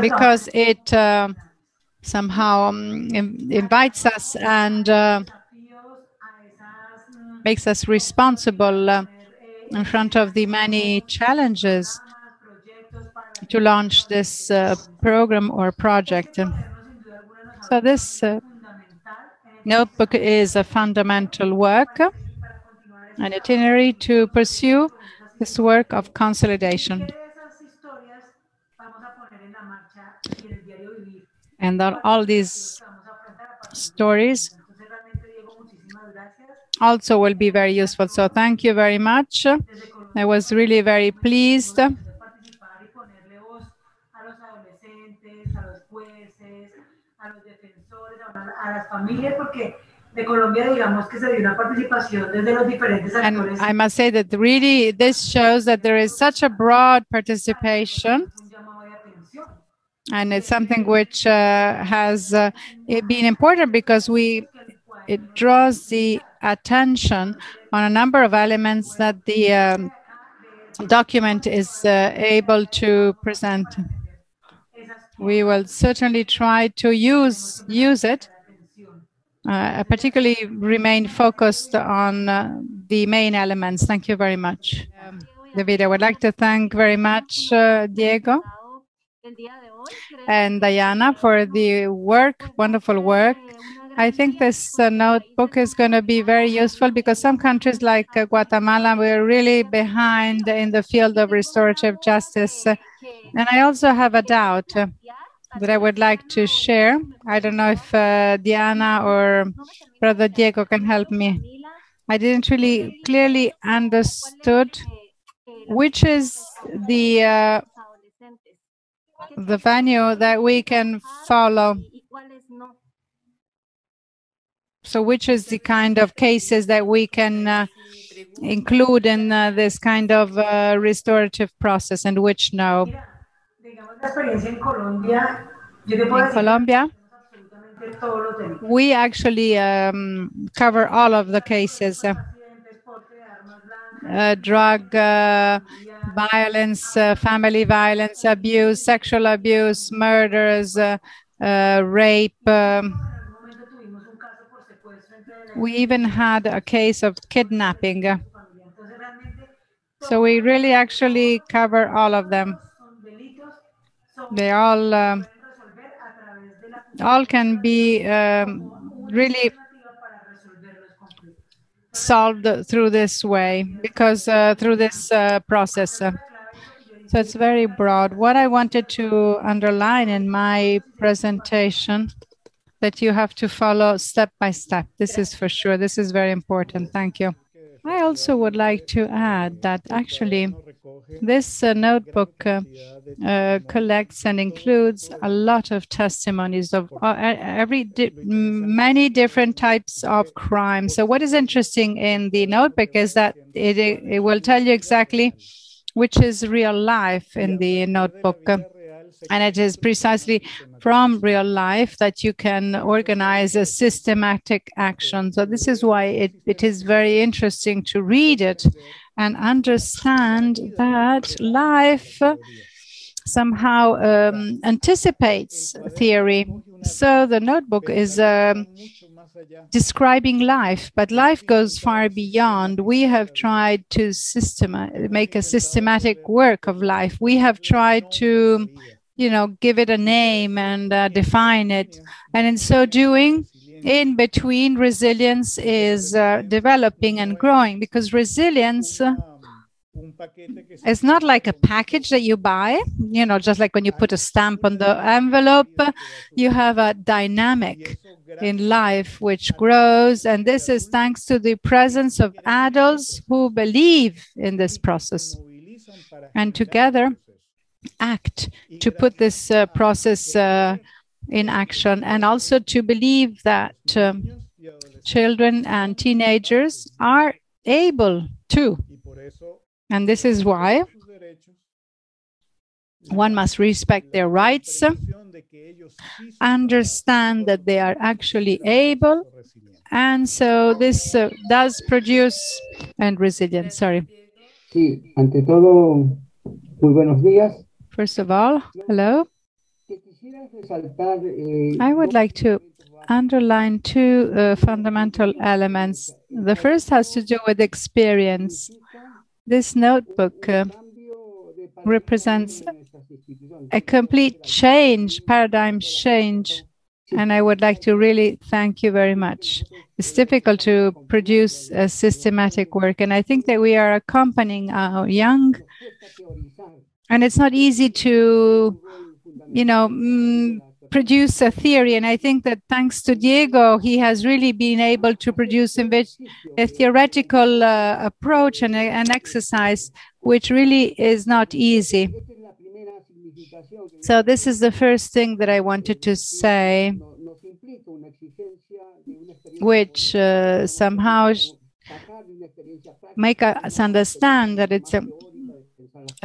because it somehow invites us and makes us responsible in front of the many challenges to launch this program or project. So this notebook is a fundamental work, an itinerary to pursue this work of consolidation. And all these stories also will be very useful. So thank you very much. I was really very pleased. And I must say that really this shows that there is such a broad participation, and it's something which has been important, because it draws the attention on a number of elements that the document is able to present. We will certainly try to use it, particularly remain focused on the main elements. Thank you very much. David, I would like to thank very much Diego and Diana for the work, wonderful work. I think this notebook is going to be very useful, because some countries like Guatemala, we're really behind in the field of restorative justice. And I also have a doubt that I would like to share. I don't know if Diana or Brother Diego can help me. I didn't really clearly understood which is the venue that we can follow. So which is the kind of cases that we can include in this kind of restorative process, and which no? In Colombia, we actually cover all of the cases. Drug violence, family violence, abuse, sexual abuse, murders, rape. We even had a case of kidnapping. So we really actually cover all of them. They all can be really solved through this way, because through this process. So it's very broad. What I wanted to underline in my presentation, that you have to follow step by step. This is for sure. This is very important. Thank you. I also would like to add that actually this notebook collects and includes a lot of testimonies of many different types of crime. So what is interesting in the notebook is that it will tell you exactly which is real life in the notebook. And it is precisely from real life that you can organize a systematic action. So this is why it is very interesting to read it and understand that life somehow anticipates theory. So the notebook is describing life, but life goes far beyond. We have tried to make a systematic work of life. We have tried to give it a name and define it. And in so doing, in between, resilience is developing and growing, because resilience is not like a package that you buy, just like when you put a stamp on the envelope. You have a dynamic in life which grows, and this is thanks to the presence of adults who believe in this process and together act to put this process in action, and also to believe that children and teenagers are able to. And this is why one must respect their rights, understand that they are actually able, and so this does produce resilience. Sorry. Sí, ante todo, muy buenos días. First of all, hello. I would like to underline two fundamental elements. The first has to do with experience. This notebook represents a complete change, paradigm change, and I would like to really thank you very much. It's difficult to produce a systematic work, and I think that we are accompanying our young, and it's not easy to, produce a theory. And I think that thanks to Diego, he has really been able to produce a theoretical approach and an exercise, which really is not easy. So this is the first thing that I wanted to say, which somehow make us understand that it's a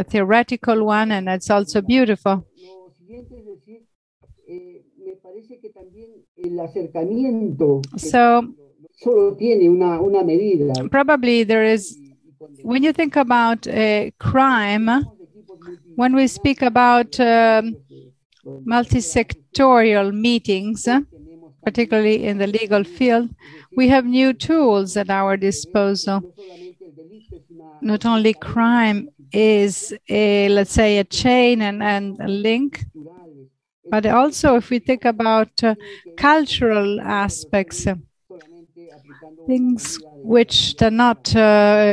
theoretical one, and it's also beautiful. So probably there is, when you think about crime, when we speak about multi-sectorial meetings, particularly in the legal field, we have new tools at our disposal. Not only crime is let's say a chain and a link, but also if we think about cultural aspects, things which are not,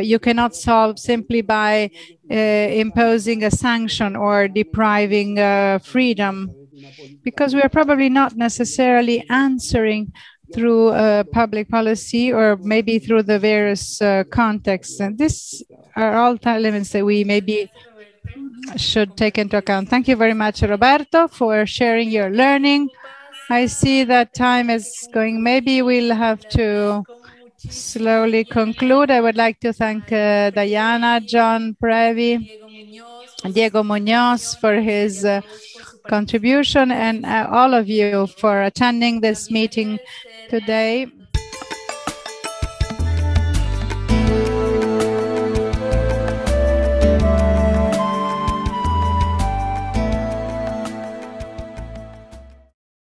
you cannot solve simply by imposing a sanction or depriving freedom, because we are probably not necessarily answering through public policy or maybe through the various contexts. And these are all elements that we maybe should take into account. Thank you very much, Roberto, for sharing your learning. I see that time is going. Maybe we'll have to slowly conclude. I would like to thank Diana, John Previ, Diego Munoz for his contribution and all of you for attending this meeting today.